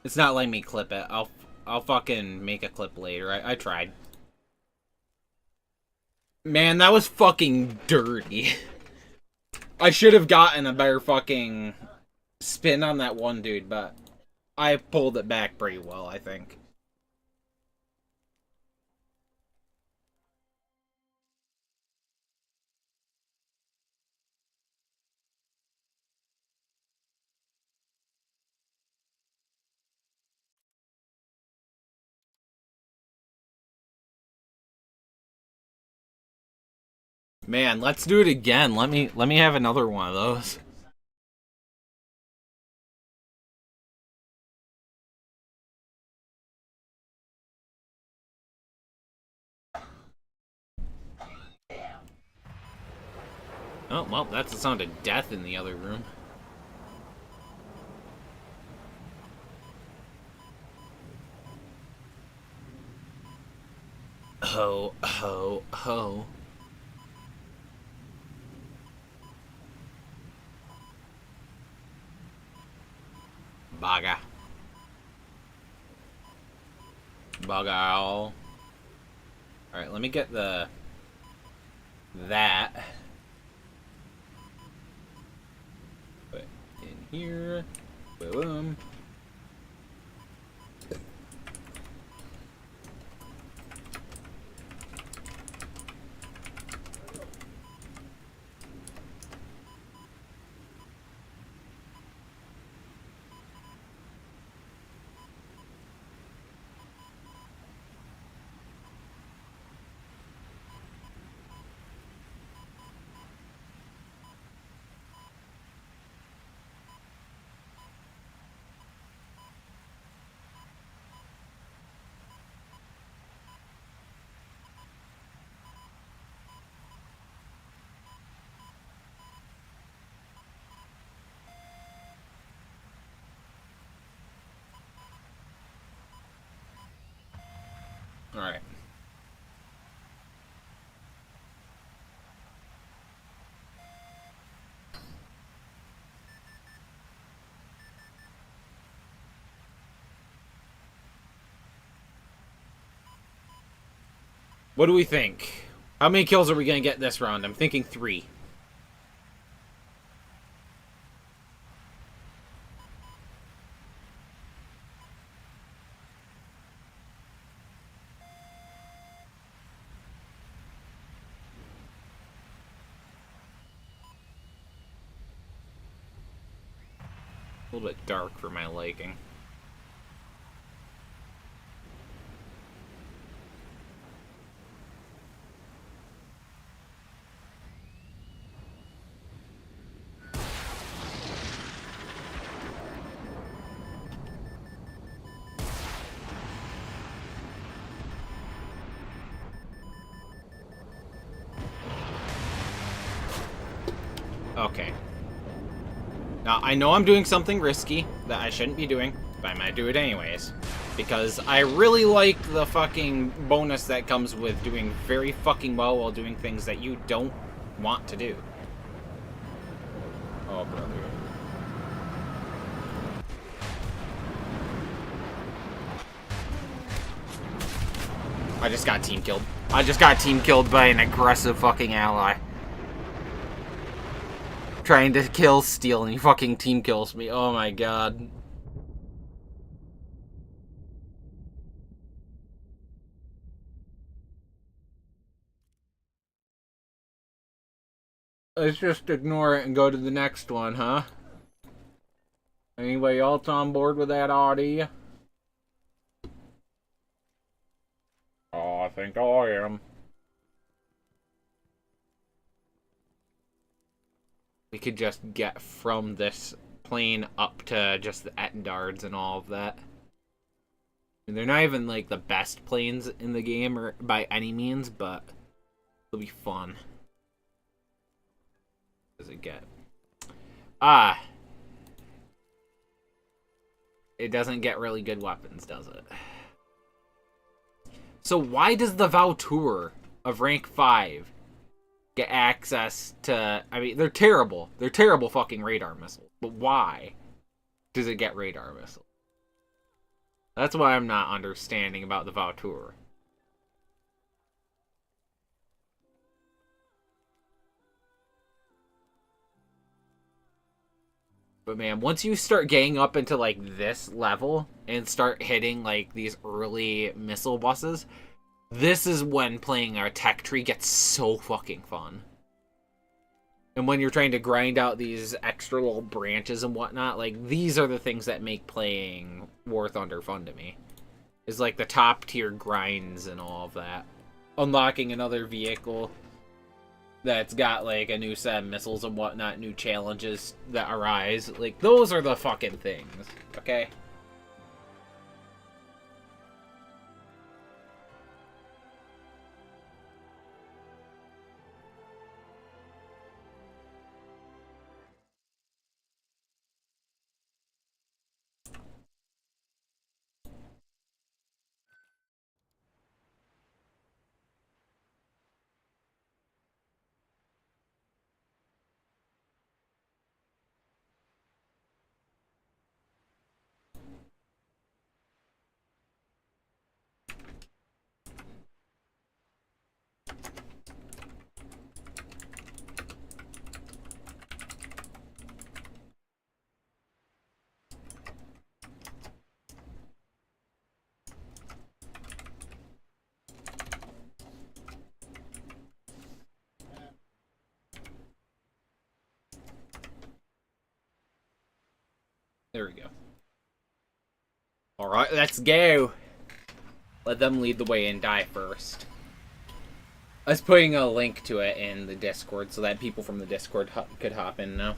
It's not letting me clip it. I'll fucking make a clip later. I tried. Man, that was fucking dirty. I should have gotten a better fucking spin on that one dude, but I pulled it back pretty well, I think. Man, let's do it again. Let me have another one of those. Oh, well, that's the sound of death in the other room. Ho, ho, ho. Baga. Bagal. Alright, let me get that. Put in here. Boom. Alright. What do we think? How many kills are we gonna get this round? I'm thinking 3. A little bit dark for my liking. Okay. Now, I know I'm doing something risky that I shouldn't be doing, but I might do it anyways. Because I really like the fucking bonus that comes with doing very fucking well while doing things that you don't want to do. Oh, brother. I just got team killed. I just got team killed by an aggressive fucking ally. Trying to kill Steel and he fucking team kills me. Oh my god. Let's just ignore it and go to the next one, huh? Anybody else on board with that idea? Oh, I think I am. We could just get from this plane up to just the Etendards and all of that. And they're not even like the best planes in the game or by any means, but it'll be fun. What does it get? Ah. It doesn't get really good weapons, does it? So why does the Vautour of rank 5 get access to... I mean, they're terrible. They're terrible fucking radar missiles. But why does it get radar missiles? That's what I'm not understanding about the Vautour. But man, once you start getting up into like this level and start hitting like these early missile buses, this is when playing a tech tree gets so fucking fun. And when you're trying to grind out these extra little branches and whatnot, like these are the things that make playing War Thunder fun to me. Is like the top tier grinds and all of that. Unlocking another vehicle that's got like a new set of missiles and whatnot, new challenges that arise. Like, those are the fucking things, okay? There we go. Alright, let's go. Let them lead the way and die first. I was putting a link to it in the Discord so that people from the Discord could hop in now.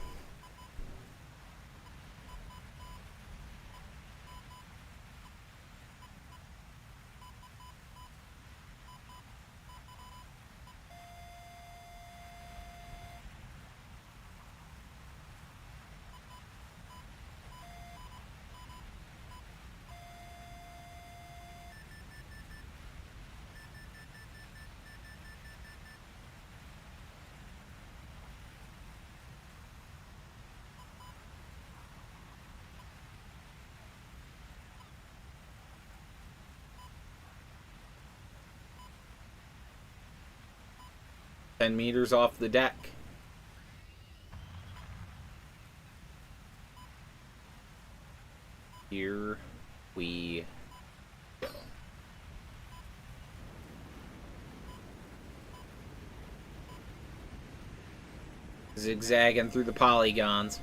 Ten meters off the deck. Here we go. Zigzagging through the polygons.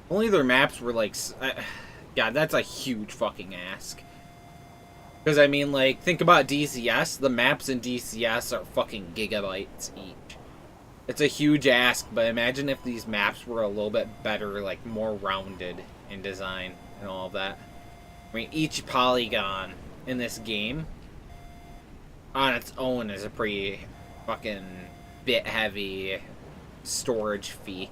Only their maps were like... God, that's a huge fucking ask. Because, I mean, like, think about DCS. The maps in DCS are fucking gigabytes each. It's a huge ask, but imagine if these maps were a little bit better, like more rounded in design and all of that. I mean, each polygon in this game on its own is a pretty fucking bit heavy storage fee.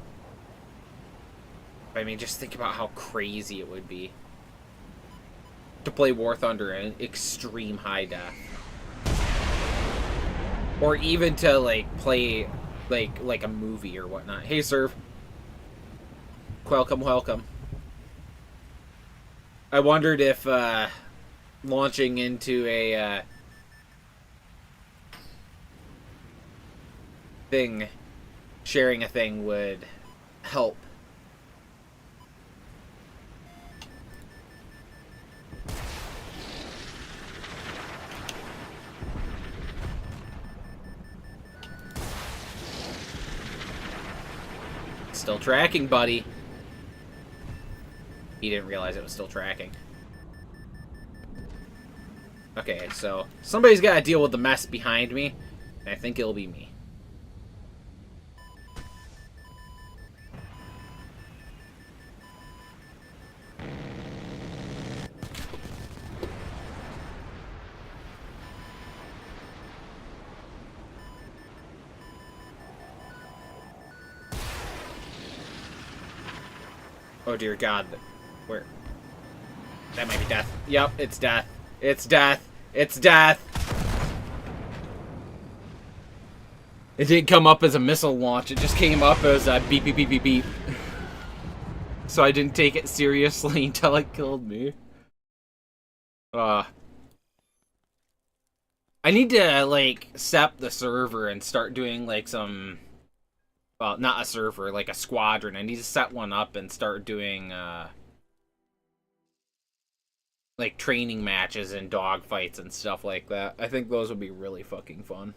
I mean, just think about how crazy it would be to play War Thunder in extreme high def. Or even to, like, play, like a movie or whatnot. Hey, Serve. Welcome, welcome. I wondered if, launching into a, thing, sharing a thing would help. Still tracking, buddy. He didn't realize it was still tracking. Okay, so somebody's got to deal with the mess behind me, and I think it'll be me. Oh dear God, where? That might be death. Yep, it's death. It's death. It's death. It didn't come up as a missile launch. It just came up as a beep, beep, beep, beep, beep. So I didn't take it seriously until it killed me. I need to, like, sep the server and start doing, like, some... Well, not a server, like a squadron. I need to set one up and start doing, like, training matches and dogfights and stuff like that. I think those would be really fucking fun.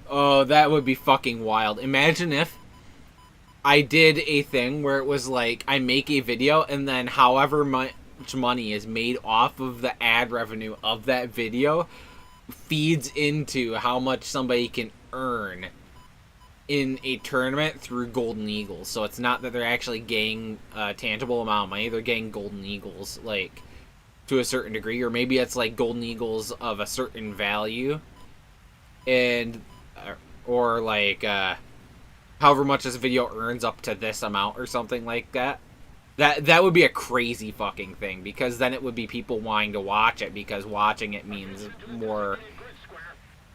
Oh, that would be fucking wild. Imagine if I did a thing where it was like, I make a video and then however much money is made off of the ad revenue of that video feeds into how much somebody can earn in a tournament through Golden Eagles. So it's not that they're actually getting a tangible amount of money, they're getting Golden Eagles, like, to a certain degree, or maybe it's like Golden Eagles of a certain value, and or like however much this video earns up to this amount or something like that. That would be a crazy fucking thing, because then it would be people wanting to watch it, because watching it means more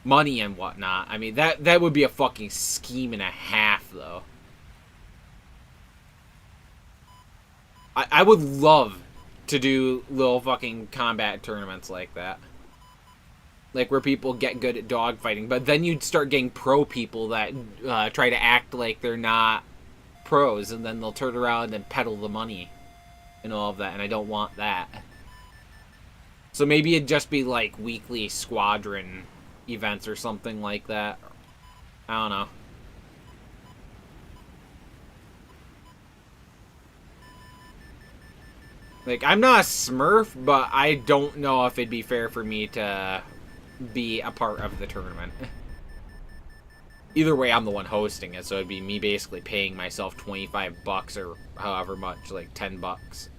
money and whatnot. I mean, that would be a fucking scheme and a half, though. I would love to do little fucking combat tournaments like that. Like, where people get good at dogfighting, but then you'd start getting pro people that try to act like they're not pros, and then they'll turn around and peddle the money and all of that, and I don't want that. So maybe it'd just be like weekly squadron events or something like that. I don't know. Like, I'm not a smurf, but I don't know if it'd be fair for me to be a part of the tournament. Either way, I'm the one hosting it, so it'd be me basically paying myself 25 bucks or however much, like 10 bucks.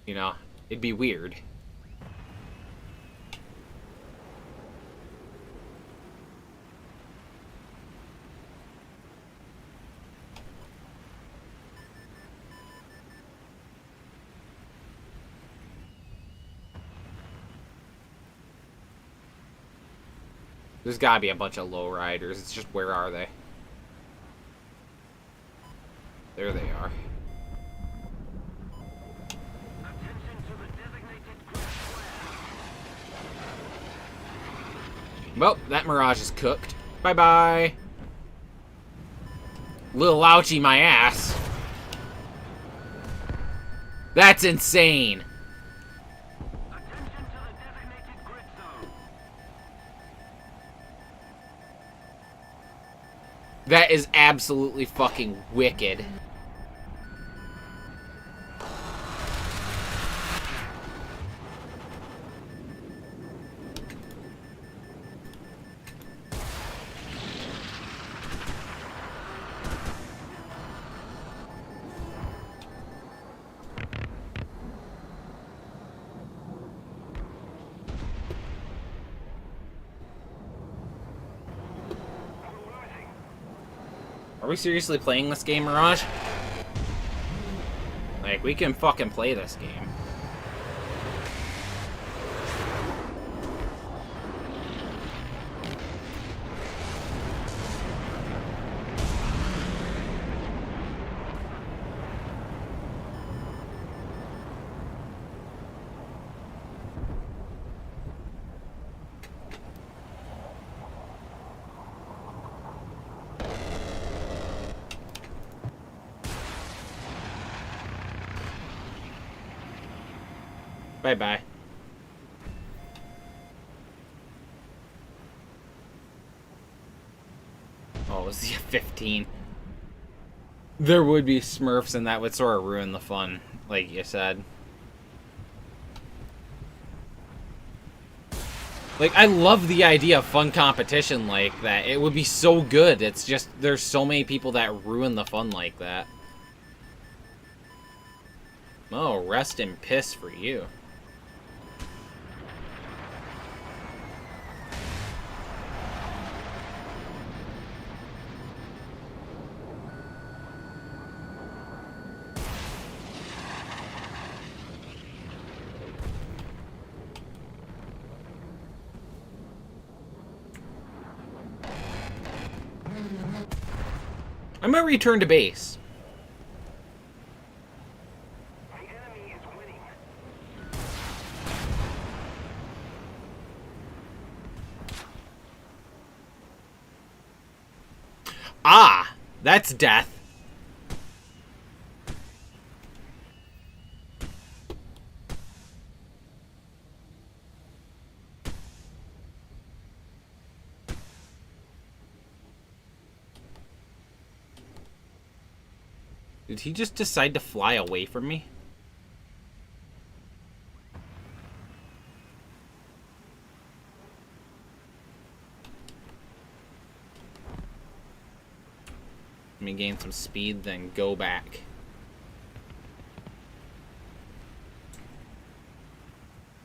You know, it'd be weird. There's gotta be a bunch of lowriders. It's just, where are they? There they are. Well, that Mirage is cooked. Bye-bye. Little ouchie my ass. That's insane. Attention to the designated grid zone. That is absolutely fucking wicked. Are we seriously playing this game, Mirage? Like, we can fucking play this game. Bye-bye. Oh, it was the 15. There would be Smurfs, and that would sort of ruin the fun, like you said. Like, I love the idea of fun competition like that. It would be so good. It's just, there's so many people that ruin the fun like that. Oh, rest in piss for you. I'm gonna return to base. The enemy is winning. Ah! That's death. Did he just decide to fly away from me? Let me gain some speed, then go back.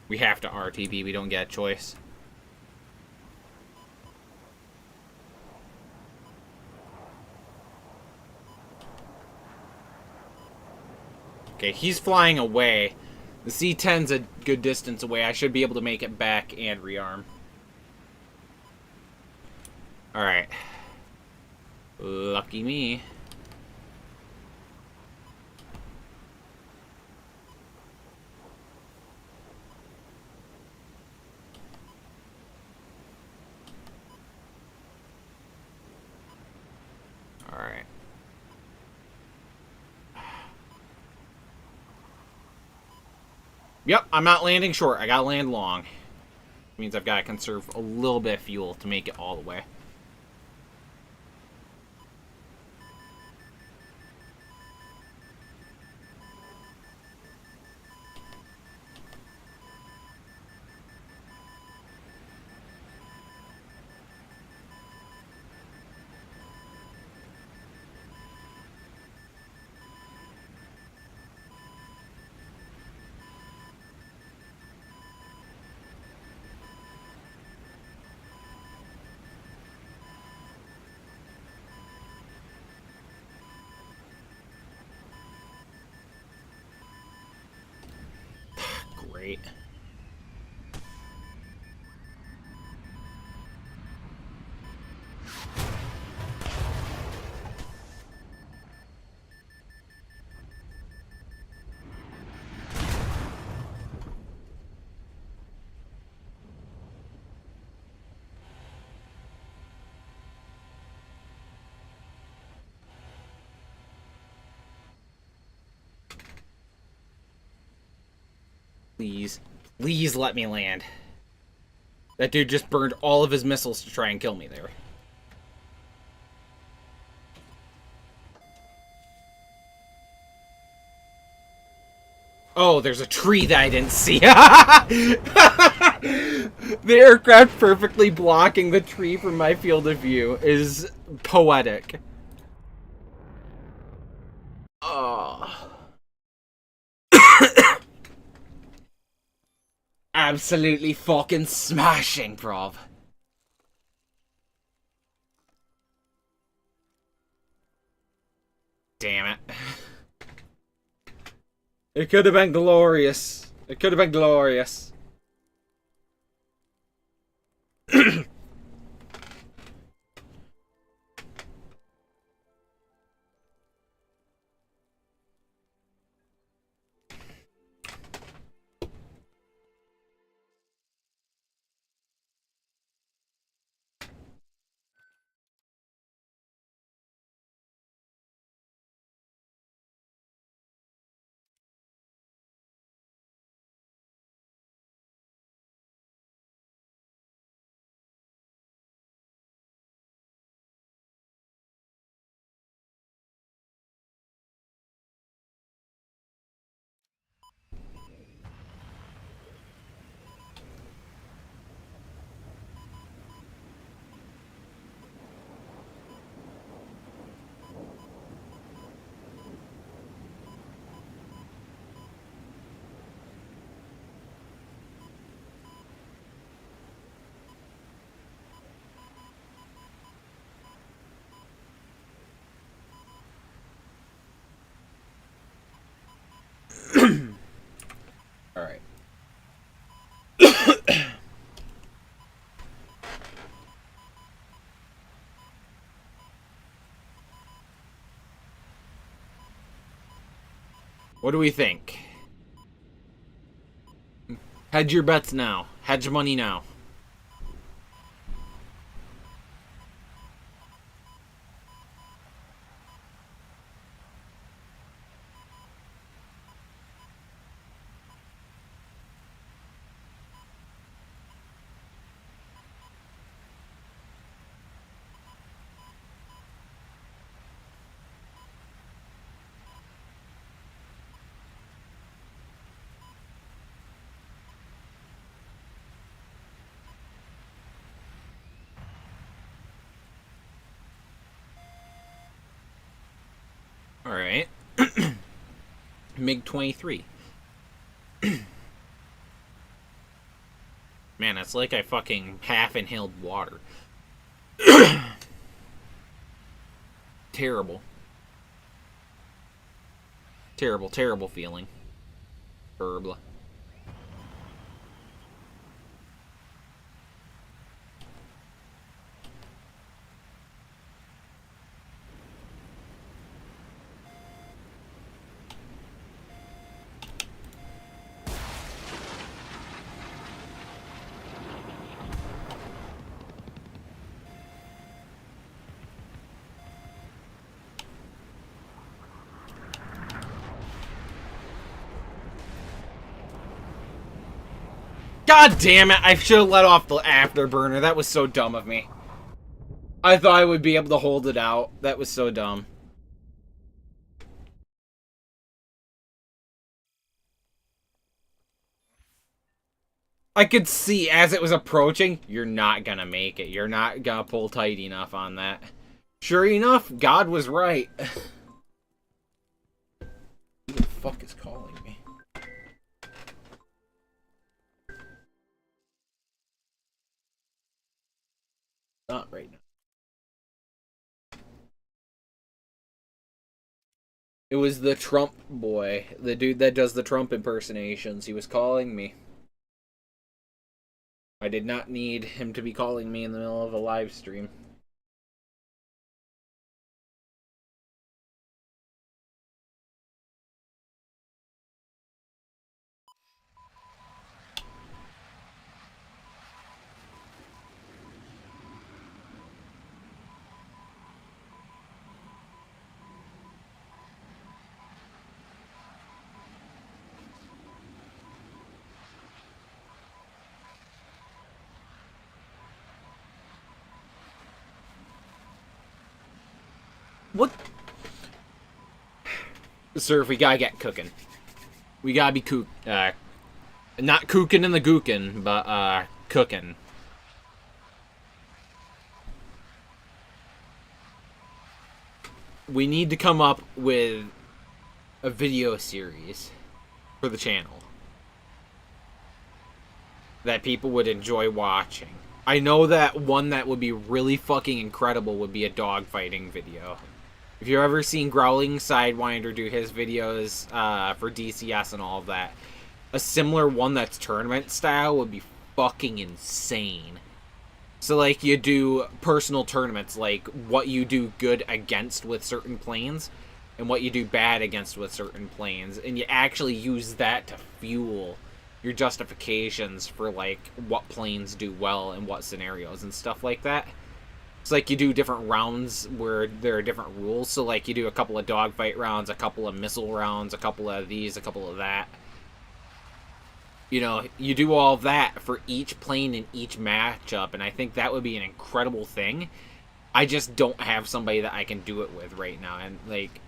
We have to RTB, we don't get a choice. Okay, he's flying away. The C-10's a good distance away. I should be able to make it back and rearm. Alright. Lucky me. Alright. Yep, I'm not landing short. I gotta land long. Means I've gotta conserve a little bit of fuel to make it all the way. Great. Please. Please let me land. That dude just burned all of his missiles to try and kill me there. Oh, there's a tree that I didn't see. The aircraft perfectly blocking the tree from my field of view is poetic. Oh. Absolutely fucking smashing, Prov. Damn it. It could have been glorious. It could have been glorious. Alright. What do we think? Hedge your bets now. Hedge money now. Alright. MiG-23. Man, it's like I fucking half inhaled water. Terrible. Terrible, terrible feeling. Terrible. God damn it, I should have let off the afterburner. That was so dumb of me. I thought I would be able to hold it out. That was so dumb. I could see as it was approaching, you're not gonna make it. You're not gonna pull tight enough on that. Sure enough, God was right. Who the fuck is calling me? Not right now. It was the Trump boy. The dude that does the Trump impersonations. He was calling me. I did not need him to be calling me in the middle of a live stream. What? Sir, we gotta get cooking. We gotta be not kookin' in the gookin', but, cooking. We need to come up with a video series for the channel that people would enjoy watching. I know that one that would be really fucking incredible would be a dogfighting video. If you've ever seen Growling Sidewinder do his videos for DCS and all of that, a similar one that's tournament style would be fucking insane. So, like, you do personal tournaments, like what you do good against with certain planes and what you do bad against with certain planes, and you actually use that to fuel your justifications for, like, what planes do well in what scenarios and stuff like that. It's like you do different rounds where there are different rules. So, like, you do a couple of dogfight rounds, a couple of missile rounds, a couple of these, a couple of that. You know, you do all of that for each plane in each matchup, and I think that would be an incredible thing. I just don't have somebody that I can do it with right now. And, like,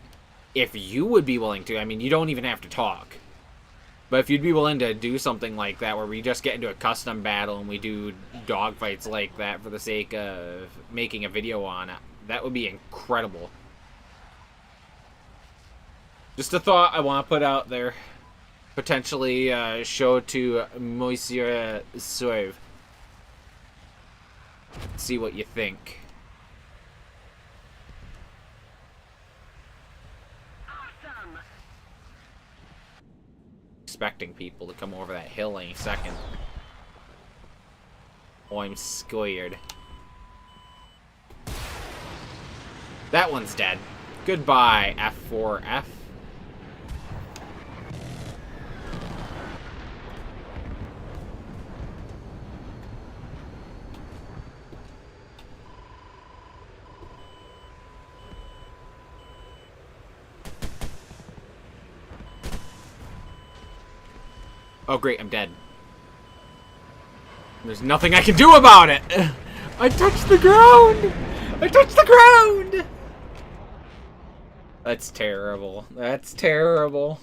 if you would be willing to, I mean, you don't even have to talk. But if you'd be willing to do something like that, where we just get into a custom battle and we do dogfights like that for the sake of making a video on it, that would be incredible. Just a thought I want to put out there. Potentially show to Monsieur Soive. See what you think. Awesome. Expecting people to come over that hill any second. Oh, I'm scared. That one's dead. Goodbye, F4F. Oh great, I'm dead. There's nothing I can do about it! I touched the ground! I touched the ground! That's terrible. That's terrible.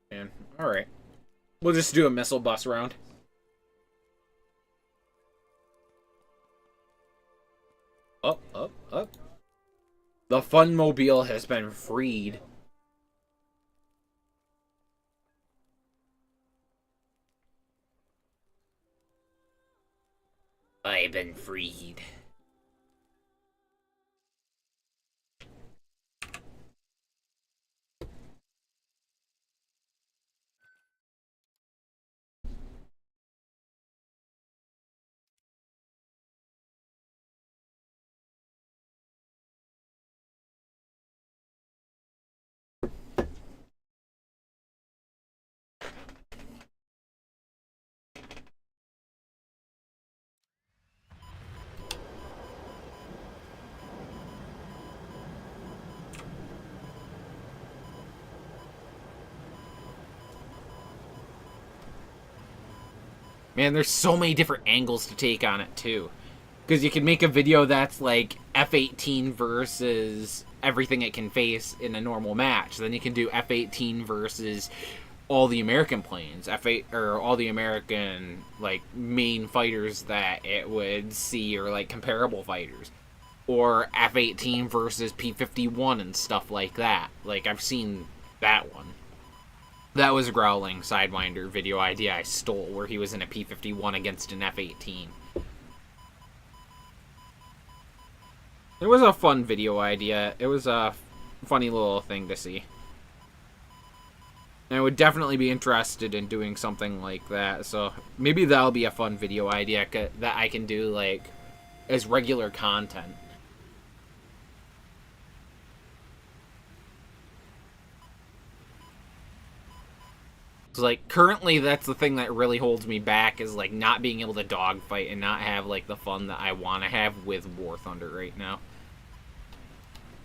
Man, alright. We'll just do a missile bus round. Up, up, up. The Funmobile has been freed. I've been freed. Man, there's so many different angles to take on it, too. Because you can make a video that's like F-18 versus everything it can face in a normal match. Then you can do F-18 versus all the American planes, F-8 or all the American like main fighters that it would see, or like comparable fighters, or F-18 versus P-51 and stuff like that. Like, I've seen that one. That was a Growling Sidewinder video idea I stole, where he was in a P-51 against an F-18. It was a fun video idea. It was a funny little thing to see. And I would definitely be interested in doing something like that. So maybe that'll be a fun video idea that I can do, like, as regular content. So, like, currently that's the thing that really holds me back is, like, not being able to dogfight and not have, like, the fun that I want to have with War Thunder right now.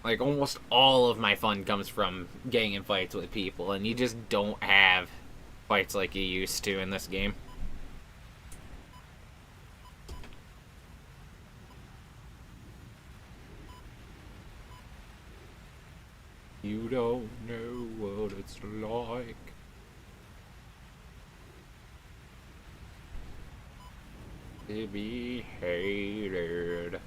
Like, almost all of my fun comes from getting in fights with people, and you just don't have fights like you used to in this game. You don't know what it's like. To be hated.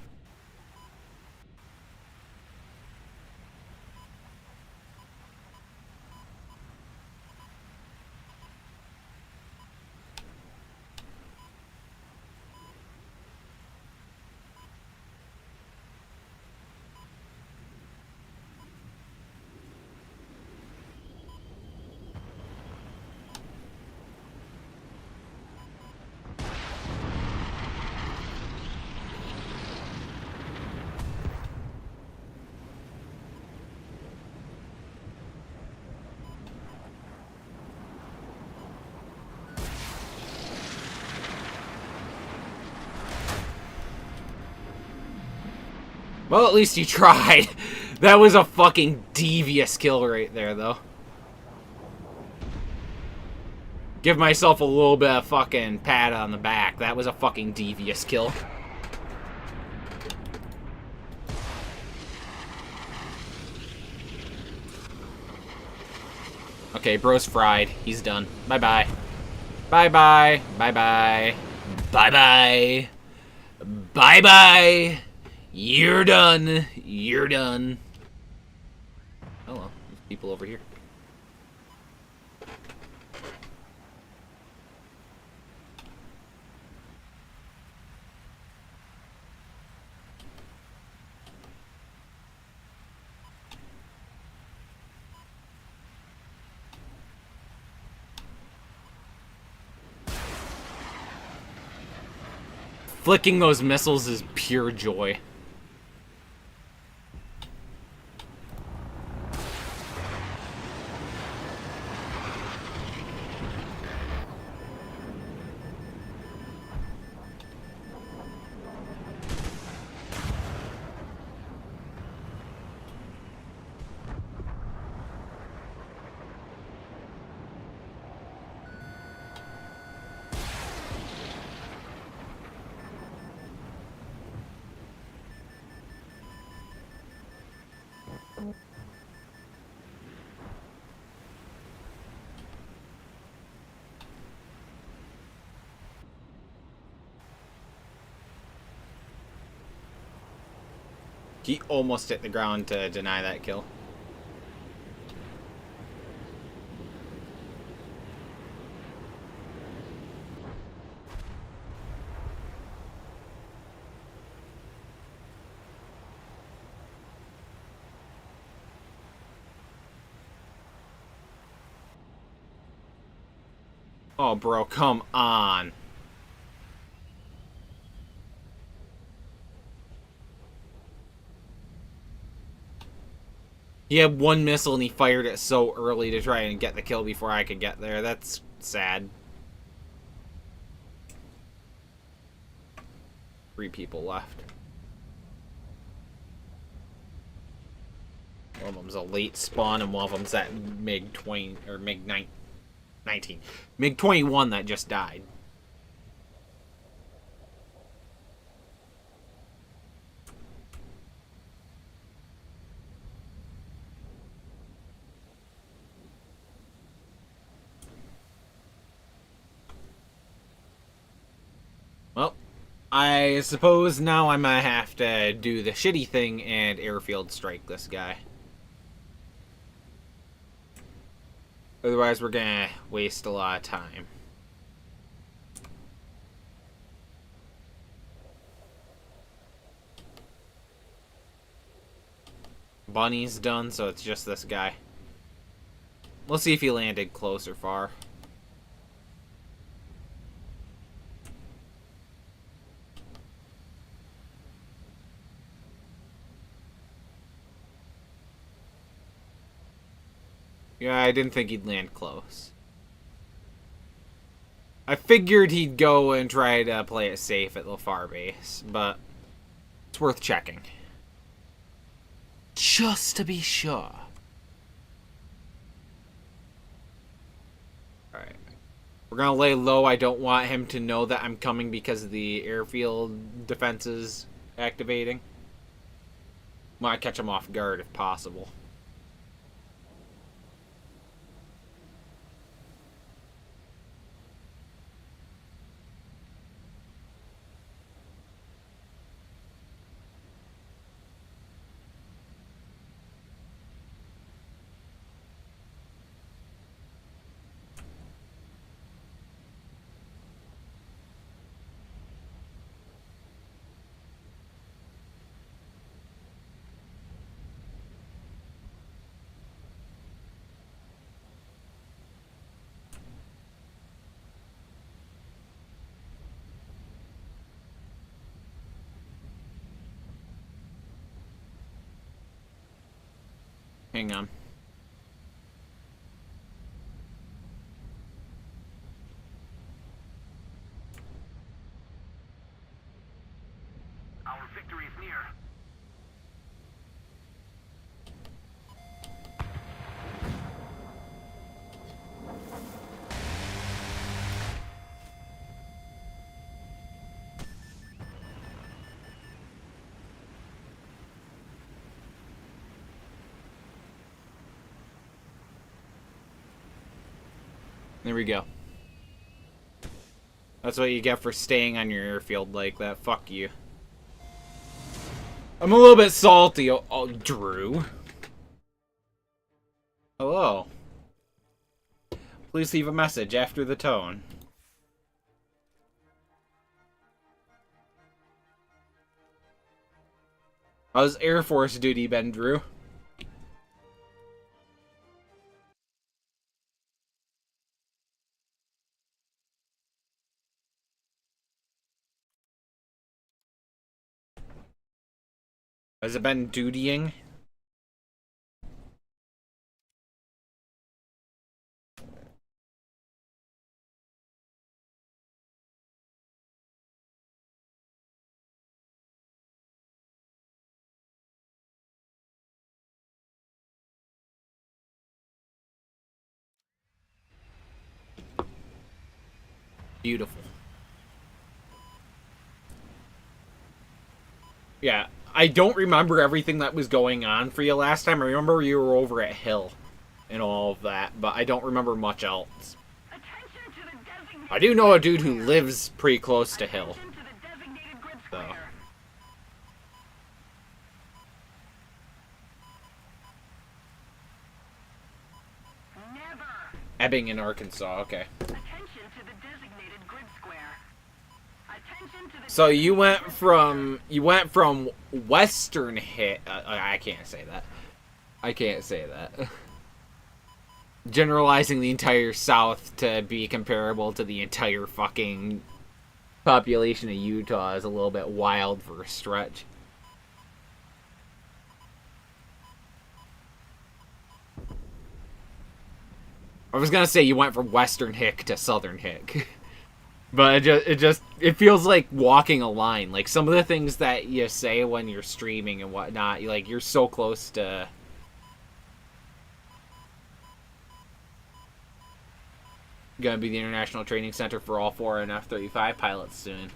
Well, at least you tried. That was a fucking devious kill right there, though. Give myself a little bit of fucking pat on the back. That was a fucking devious kill. Okay, bro's fried. He's done. Bye-bye. Bye-bye. Bye-bye. Bye-bye. Bye-bye. You're done. You're done. Oh well, there's people over here. Flicking those missiles is pure joy. He almost hit the ground to deny that kill. Oh, bro, come on. He had one missile and he fired it so early to try and get the kill before I could get there. That's sad. 3 people left. One of them's a late spawn and one of them's that MiG-20 or MiG-19. MiG-21 that just died. Well, I suppose now I'm gonna have to do the shitty thing and airfield strike this guy. Otherwise, we're gonna waste a lot of time. Bunny's done, so it's just this guy. We'll see if he landed close or far. Yeah, I didn't think he'd land close. I figured he'd go and try to play it safe at the far base, but it's worth checking. Just to be sure. Alright. We're gonna lay low. I don't want him to know that I'm coming because of the airfield defenses activating. Might catch him off guard if possible. Hang on. Our victory is near. There we go. That's what you get for staying on your airfield like that. Fuck you. I'm a little bit salty. Oh, Drew. Hello. Please leave a message after the tone. How's Air Force duty been, Drew? Has it been dutying? Beautiful. Yeah, I don't remember everything that was going on for you last time. I remember you were over at Hill and all of that, but I don't remember much else. Attention to the designated I do know a dude who lives pretty close to Hill. Attention to the designated grid So. square. Never. Ebbing in Arkansas, okay. Attention to the designated grid square. Attention to the So you went from Western hit. I can't say that. I can't say that. Generalizing the entire South to be comparable to the entire fucking population of Utah is a little bit wild for a stretch. I was gonna say you went from Western Hick to Southern Hick. But it feels like walking a line. Like some of the things that you say when you're streaming and whatnot, you're so close to. Gonna be the International Training Center for all foreign F-35 pilots soon.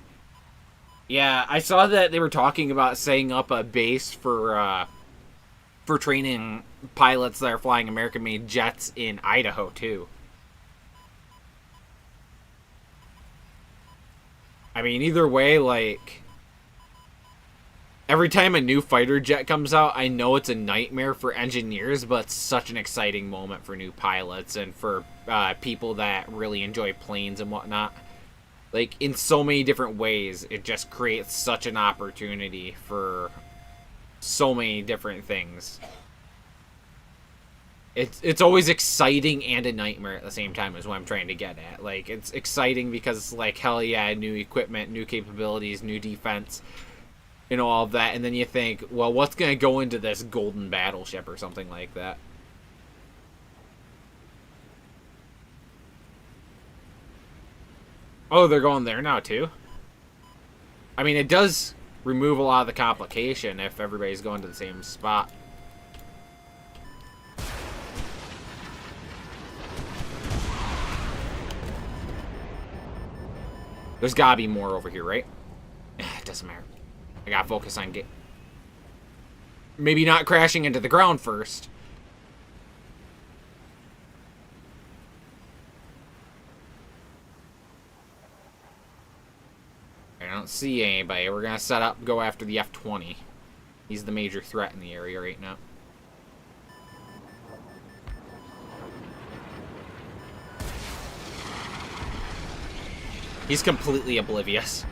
Yeah, I saw that they were talking about setting up a base for training pilots that are flying American-made jets in Idaho too. I mean, either way, like, every time a new fighter jet comes out, I know it's a nightmare for engineers, but it's such an exciting moment for new pilots and for people that really enjoy planes and whatnot. Like, in so many different ways, it just creates such an opportunity for so many different things. It's always exciting and a nightmare at the same time is what I'm trying to get at. Like, it's exciting because, like, hell yeah, new equipment, new capabilities, new defense, all of that. And then you think, well, what's going to go into this golden battleship or something like that? Oh, they're going there now, too? I mean, it does remove a lot of the complication if everybody's going to the same spot. There's gotta be more over here, right? It doesn't matter. I gotta focus on maybe not crashing into the ground first. I don't see anybody. We're gonna set up, go after the F-20. He's the major threat in the area right now. He's completely oblivious.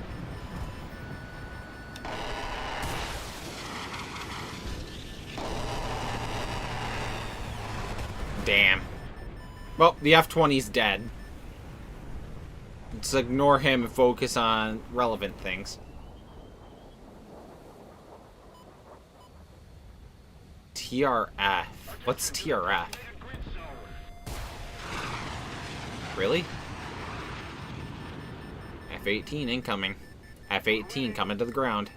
Damn. Well, the F-20's dead. Let's ignore him and focus on relevant things. TRF. What's TRF? Really? F-18 incoming. F-18 coming to the ground.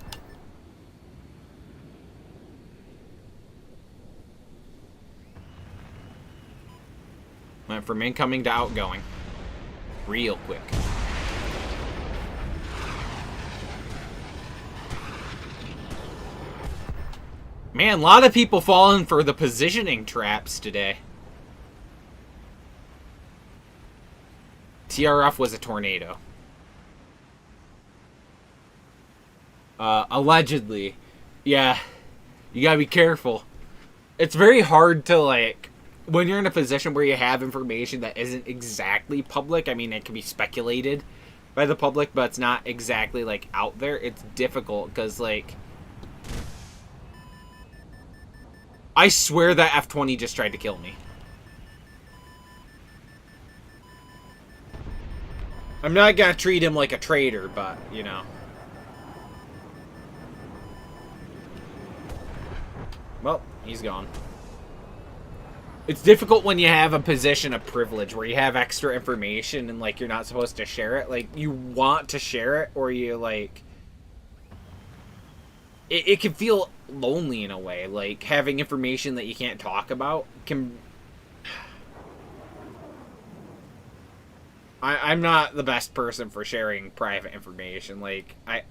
Went from incoming to outgoing. Real quick. Man, a lot of people falling for the positioning traps today. TRF was a tornado. Allegedly. Yeah. You gotta be careful. It's very hard to, like, when you're in a position where you have information that isn't exactly public. I mean, it can be speculated by the public, but it's not exactly, like, out there. It's difficult, because, like, I swear that F-20 just tried to kill me. I'm not gonna treat him like a traitor, but, you know. Well, he's gone. It's difficult when you have a position of privilege where you have extra information and, like, you're not supposed to share it. Like, you want to share it, or you, like... It can feel lonely in a way. Like, having information that you can't talk about can... I'm not the best person for sharing private information. Like, I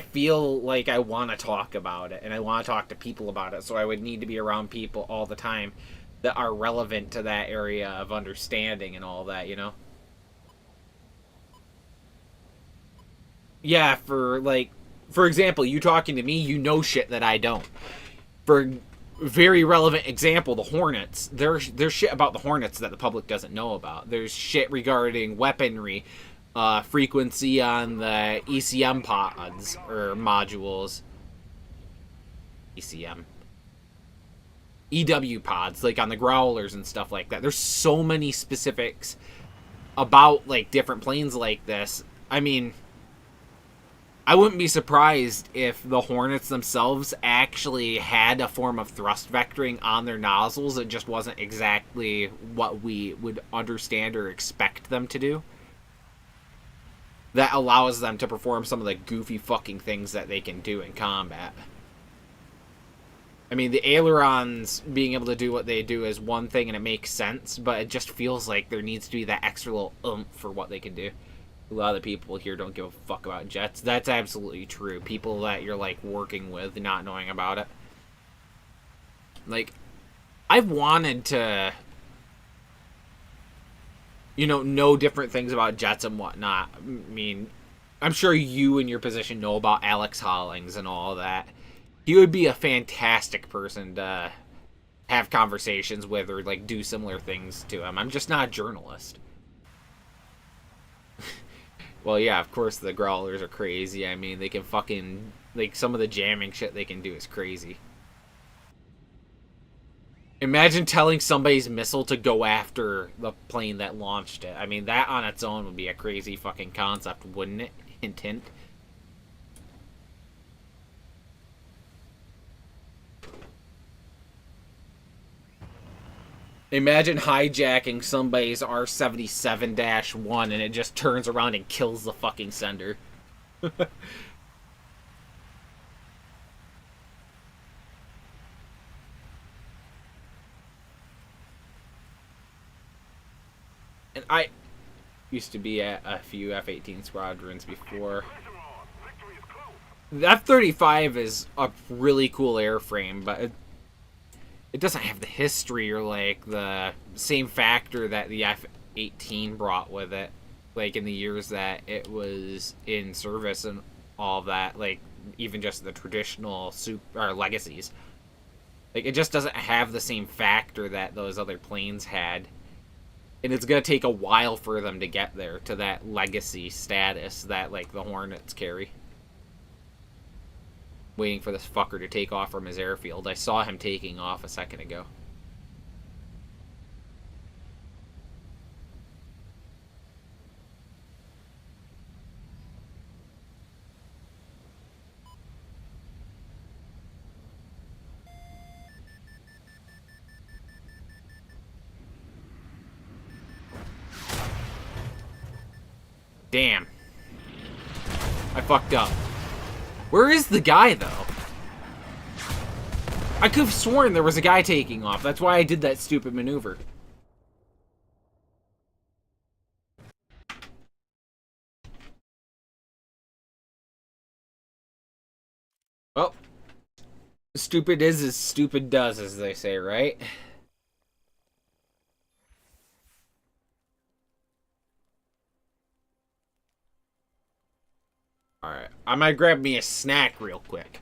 feel like I want to talk about it, and I want to talk to people about it, so I would need to be around people all the time that are relevant to that area of understanding and all that, you know? Yeah, for example, you talking to me, you know shit that I don't. For very relevant example, the Hornets. There's shit about the Hornets that the public doesn't know about. There's shit regarding weaponry, frequency on the ECM pods or modules. ECM. EW pods, like on the Growlers and stuff like that. There's so many specifics about, like, different planes like this. I mean, I wouldn't be surprised if the Hornets themselves actually had a form of thrust vectoring on their nozzles. It just wasn't exactly what we would understand or expect them to do. That allows them to perform some of the goofy fucking things that they can do in combat. I mean, the ailerons being able to do what they do is one thing, and it makes sense, but it just feels like there needs to be that extra little oomph for what they can do. A lot of the people here don't give a fuck about jets. That's absolutely true. People that you're, like, working with, not knowing about it. Like, I've wanted to, you know different things about jets and whatnot. I mean, I'm sure you in your position know about Alex Hollings and all that. He would be a fantastic person to have conversations with or, like, do similar things to him. I'm just not a journalist. Well, yeah, of course the Growlers are crazy. I mean, they can fucking... Like, some of the jamming shit they can do is crazy. Imagine telling somebody's missile to go after the plane that launched it. I mean, that on its own would be a crazy fucking concept, wouldn't it? Hint, hint. Imagine hijacking somebody's R-77-1 and it just turns around and kills the fucking sender. And I used to be at a few F-18 squadrons before. The F-35 is a really cool airframe, but it doesn't have the history or like the same factor that the F-18 brought with it, like in the years that it was in service and all of that, like even just the traditional or legacies. Like it just doesn't have the same factor that those other planes had. And it's gonna take a while for them to get there to that legacy status that like the Hornets carry. Waiting for this fucker to take off from his airfield. I saw him taking off a second ago. Damn. I fucked up. Where is the guy, though? I could have sworn there was a guy taking off. That's why I did that stupid maneuver. Well, stupid is as stupid does, as they say, right? Alright, I might grab me a snack real quick.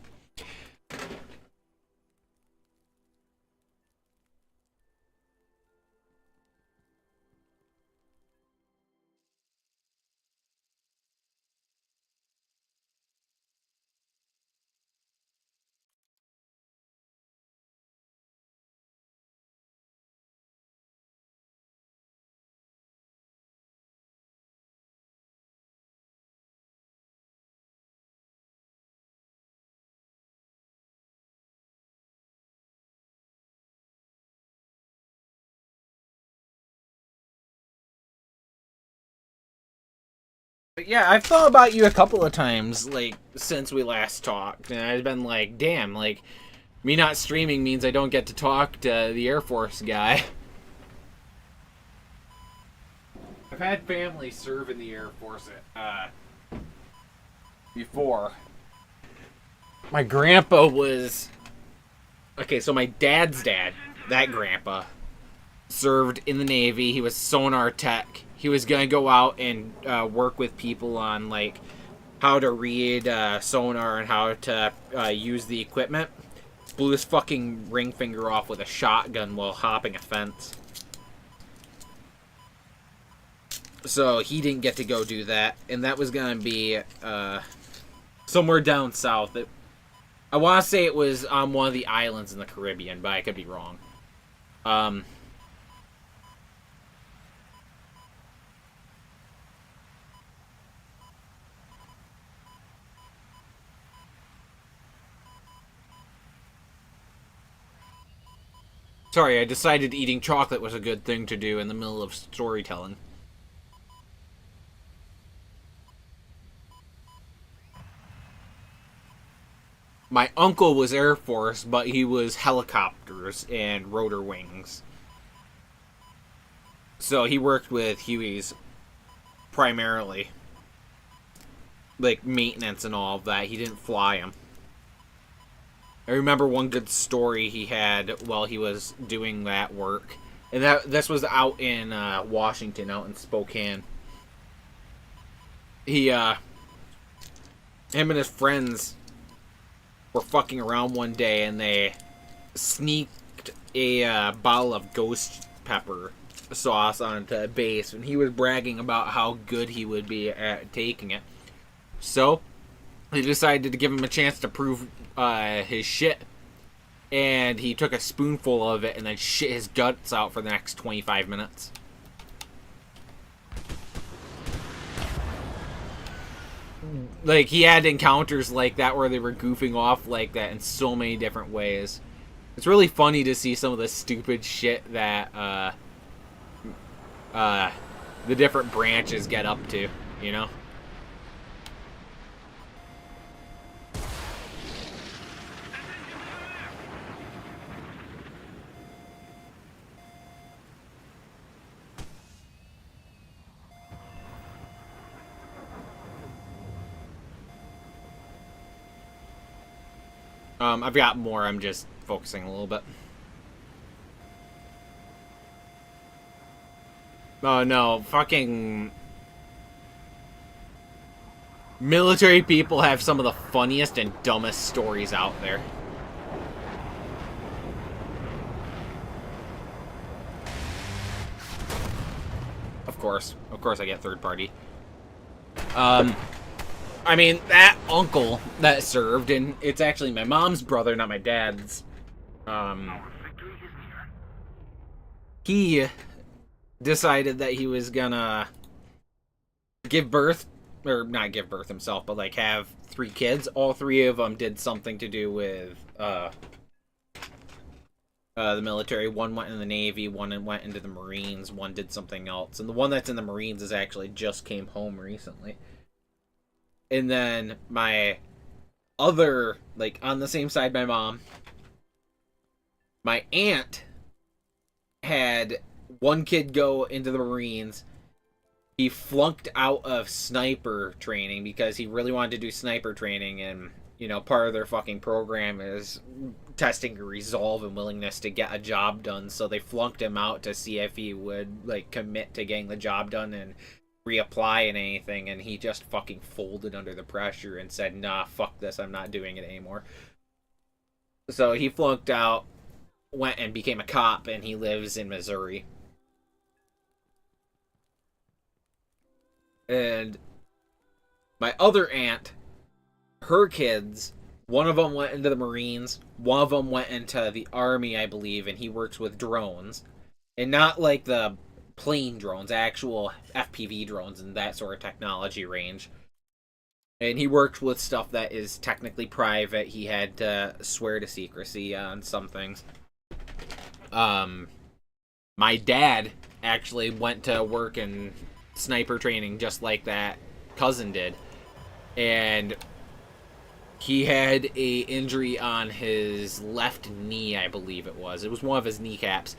But yeah, I've thought about you a couple of times, like, since we last talked, and I've been like, damn, like, me not streaming means I don't get to talk to the Air Force guy. I've had family serve in the Air Force before. My grandpa was... Okay, so my dad's dad, that grandpa, served in the Navy. He was sonar tech. He was going to go out and work with people on, like, how to read sonar and how to use the equipment. Blew his fucking ring finger off with a shotgun while hopping a fence. So he didn't get to go do that. And that was going to be somewhere down south. I want to say it was on one of the islands in the Caribbean, but I could be wrong. Sorry, I decided eating chocolate was a good thing to do in the middle of storytelling. My uncle was Air Force, but he was helicopters and rotor wings. So he worked with Hueys primarily. Like maintenance and all of that. He didn't fly them. I remember one good story he had while he was doing that work. And this was out in Washington, out in Spokane. Him and his friends were fucking around one day and they sneaked a bottle of ghost pepper sauce onto base, and he was bragging about how good he would be at taking it. So they decided to give him a chance to prove his shit, and he took a spoonful of it and then shit his guts out for the next 25 minutes. Like, he had encounters like that where they were goofing off like that in so many different ways. It's really funny to see some of the stupid shit that the different branches get up to, you know? I've got more, I'm just focusing a little bit. Oh no, fucking military people have some of the funniest and dumbest stories out there. Of course I get third party. I mean, that uncle that served, and it's actually my mom's brother, not my dad's. He decided that he was gonna give birth, or not give birth himself, but like have 3 kids. All 3 of them did something to do with the military. One went in the Navy, one went into the Marines, one did something else, and the one that's in the Marines is actually just came home recently. And then my other, like, on the same side, my mom, my aunt had one kid go into the Marines. He flunked out of sniper training because he really wanted to do sniper training, and, you know, part of their fucking program is testing your resolve and willingness to get a job done, so they flunked him out to see if he would, like, commit to getting the job done and reapply and anything, and he just fucking folded under the pressure and said, nah, fuck this, I'm not doing it anymore. So he flunked out, went and became a cop, and he lives in Missouri. And my other aunt, her kids, one of them went into the Marines, one of them went into the Army, I believe, and he works with drones. And not like the plane drones, actual FPV drones and that sort of technology range. And he worked with stuff that is technically private. He had to swear to secrecy on some things. My dad actually went to work in sniper training just like that cousin did. And he had a injury on his left knee, I believe it was. It was one of his kneecaps,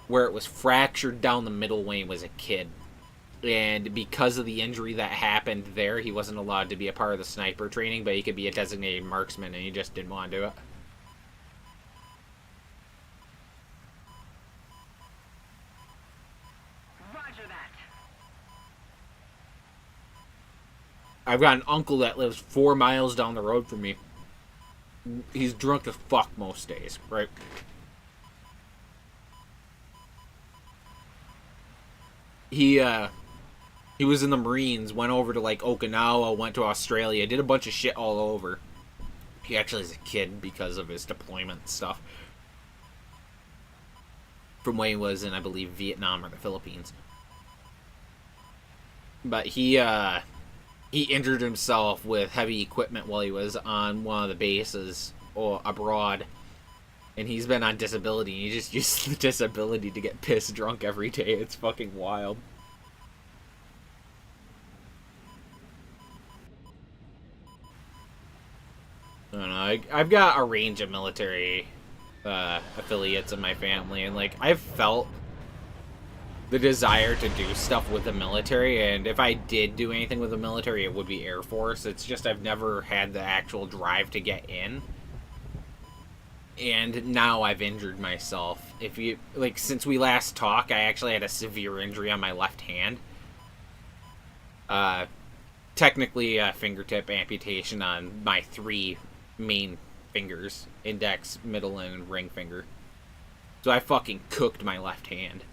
where it was fractured down the middle when he was a kid. And because of the injury that happened there, he wasn't allowed to be a part of the sniper training, but he could be a designated marksman, and he just didn't want to do it. Roger that. I've got an uncle that lives 4 miles down the road from me. He's drunk as fuck most days, right? He was in the Marines, went over to like Okinawa, went to Australia, did a bunch of shit all over. He actually is a kid because of his deployment stuff. From when he was in, I believe, Vietnam or the Philippines. But he injured himself with heavy equipment while he was on one of the bases or abroad. And he's been on disability, and he just used the disability to get pissed drunk every day. It's fucking wild. I don't know. I've got a range of military affiliates in my family, and like I've felt the desire to do stuff with the military, and if I did do anything with the military, it would be Air Force. It's just I've never had the actual drive to get in. And now I've injured myself. If you like, since we last talked, I actually had a severe injury on my left hand. Technically a fingertip amputation on my 3 main fingers, index, middle, and ring finger. So I fucking cooked my left hand.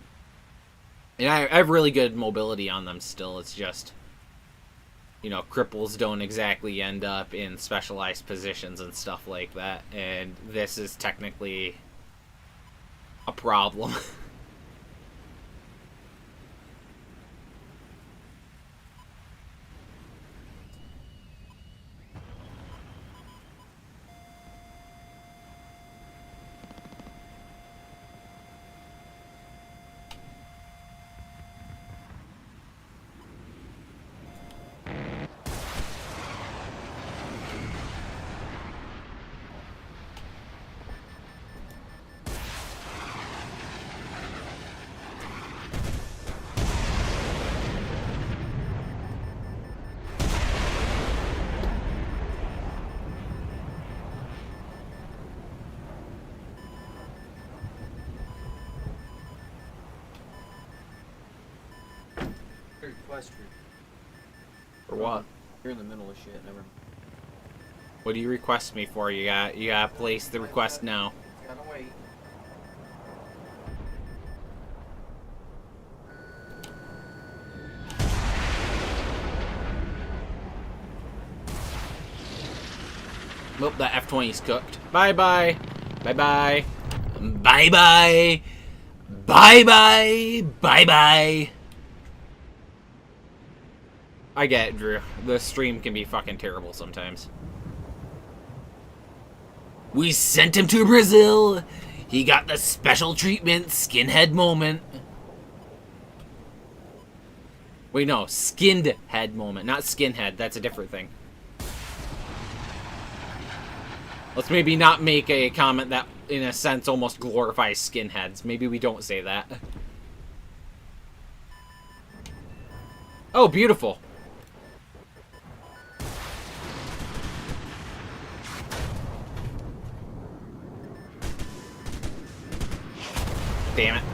And I have really good mobility on them still. It's just, you know, cripples don't exactly end up in specialized positions and stuff like that. And this is technically a problem. request for. For what? You're in the middle of shit. Never. What do you request me for? You gotta place the request now. Gotta wait. Nope, that F-20's cooked. Bye-bye. Bye-bye. Bye-bye. Bye-bye. Bye-bye. I get it, Drew. The stream can be fucking terrible sometimes. We sent him to Brazil. He got the special treatment, skinhead moment. Wait, no, skinned head moment, not skinhead. That's a different thing. Let's maybe not make a comment that, in a sense, almost glorifies skinheads. Maybe we don't say that. Oh, beautiful. Damn it.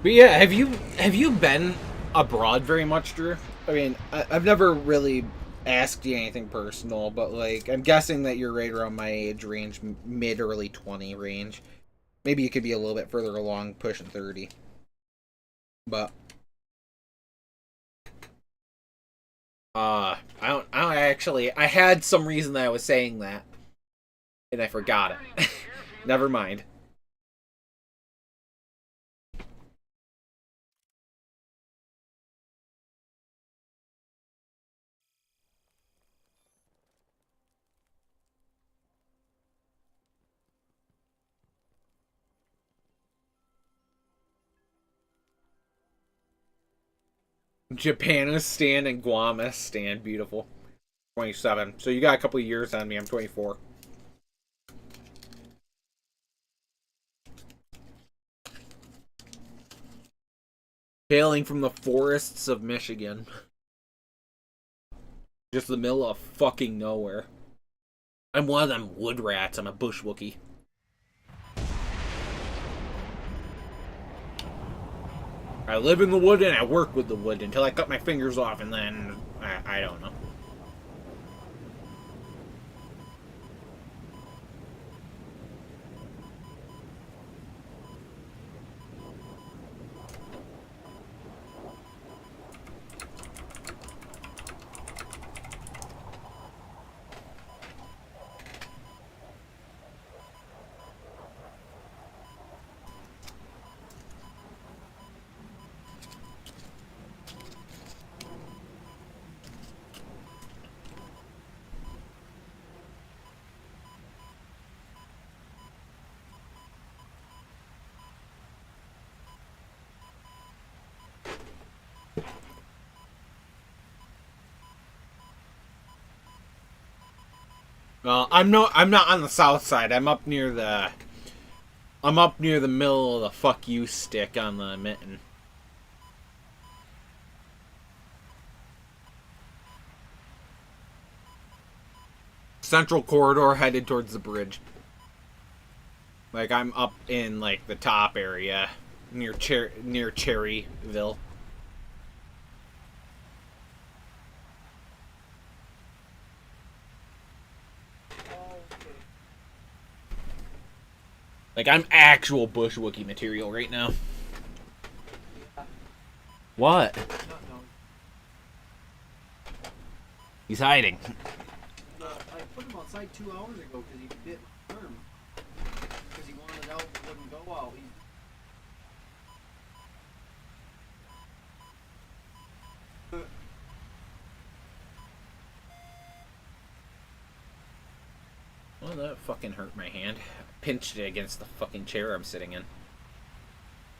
But yeah, have you been abroad very much, Drew? I mean, I've never really asked you anything personal, but like, I'm guessing that you're right around my age range, mid-early 20 range. Maybe you could be a little bit further along, pushing 30. But I don't actually. I had some reason that I was saying that, and I forgot it. Never mind. Japanistan and Guamistan, beautiful. 27. So you got a couple of years on me. I'm 24. Hailing from the forests of Michigan. Just the middle of fucking nowhere. I'm one of them wood rats. I'm a bush Wookie. I live in the wood and I work with the wood until I cut my fingers off, and then I don't know. Well, I'm not on the south side. I'm up near the middle of the fuck you stick on the mitten. Central corridor headed towards the bridge. Like, I'm up in like the top area near Cherryville. Like, I'm actual bush Wookiee material right now. What? He's hiding. I put him outside 2 hours ago because he bit my arm. Because he wanted out but wouldn't go out. Well, that fucking hurt my hand. I pinched it against the fucking chair I'm sitting in.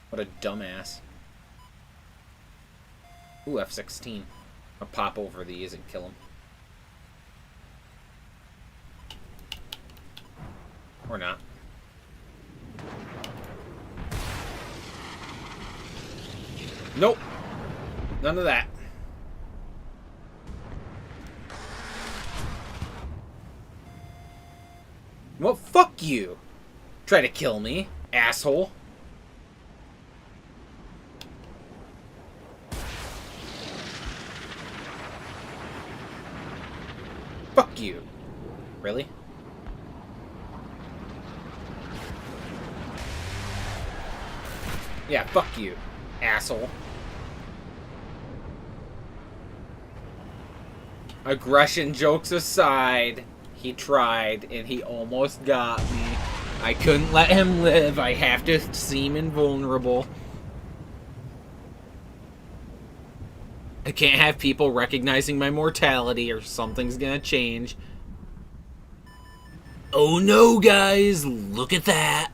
What a dumbass. Ooh, F-16. I'll pop over these and kill him. Or not. Nope. None of that. Well, fuck you. Try to kill me, asshole. Fuck you. Really? Yeah, fuck you, asshole. Aggression jokes aside, he tried and he almost got me. I couldn't let him live. I have to seem invulnerable. I can't have people recognizing my mortality or something's gonna change. Oh no, guys, look at that.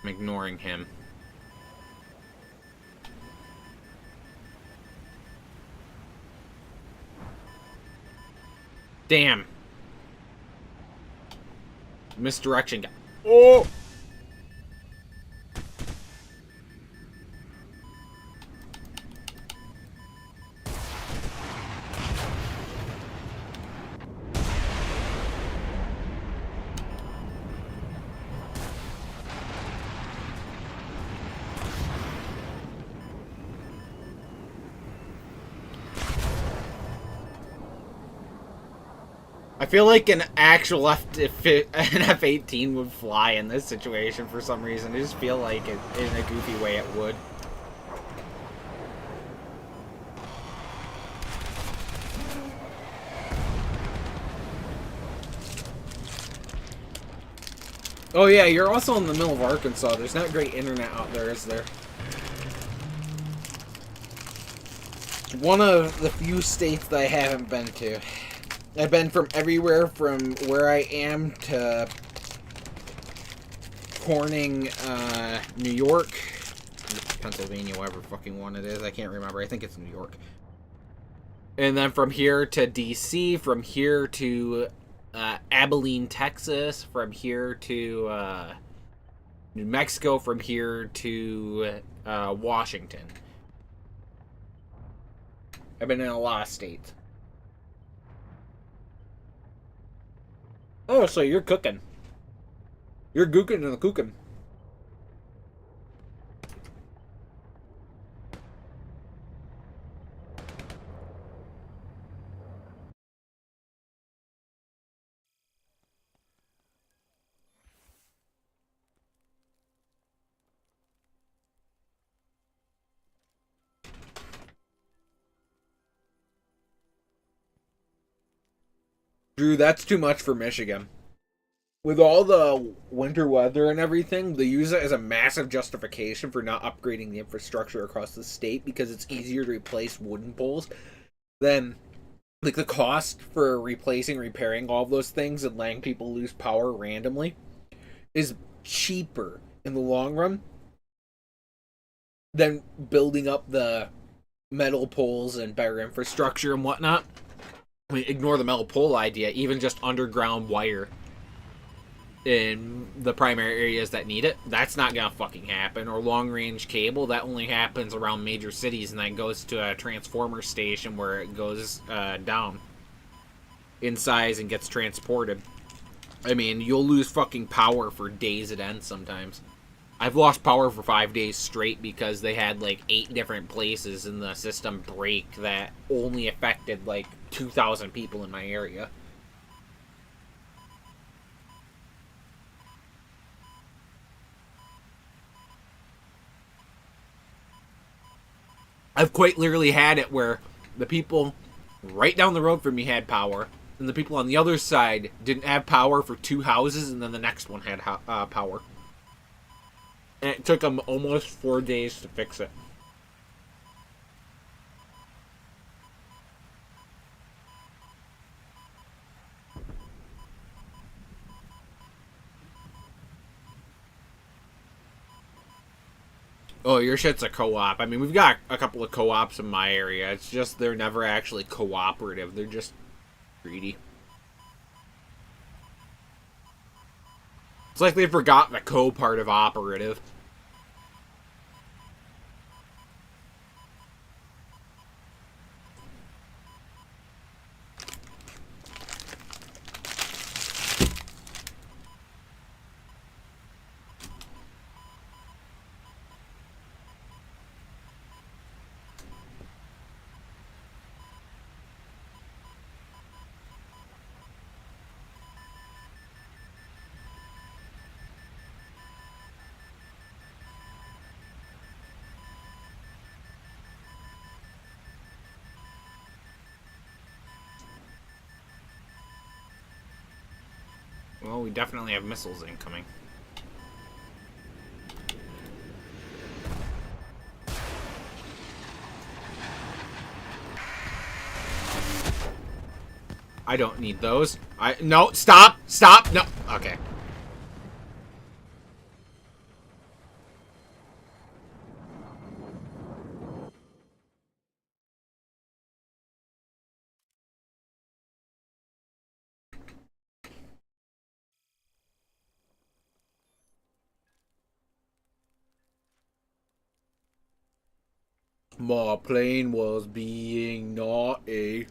I'm ignoring him. Damn. Misdirection. Oh! I feel like an actual F-18 would fly in this situation for some reason. I just feel like it, in a goofy way it would. Oh yeah, you're also in the middle of Arkansas. There's not great internet out there, is there? One of the few states that I haven't been to. I've been from everywhere from where I am to Corning, New York, Pennsylvania, whatever fucking one it is. I can't remember. I think it's New York. And then from here to DC, from here to Abilene, Texas, from here to New Mexico, from here to Washington. I've been in a lot of states. Oh, so you're cooking. You're gooking and cooking. Drew, that's too much for Michigan. With all the winter weather and everything, they use it as a massive justification for not upgrading the infrastructure across the state because it's easier to replace wooden poles than, like, the cost for replacing, repairing all of those things and letting people lose power randomly is cheaper in the long run than building up the metal poles and better infrastructure and whatnot. I mean, ignore the metal pole idea, even just underground wire in the primary areas that need it, that's not gonna fucking happen. Or long-range cable, that only happens around major cities and then goes to a transformer station where it goes down in size and gets transported. I mean, you'll lose fucking power for days at end sometimes. I've lost power for 5 days straight because they had like 8 different places in the system break that only affected like 2,000 people in my area. I've quite literally had it where the people right down the road from me had power, and the people on the other side didn't have power for 2 houses, and then the next one had power. And it took them almost 4 days to fix it. Oh, your shit's a co-op. I mean, we've got a couple of co-ops in my area. It's just they're never actually cooperative. They're just greedy. It's like they forgot the co part of operative. Well, we definitely have missiles incoming. I don't need those. No, stop! Stop! No! Okay. My plane was being naughty.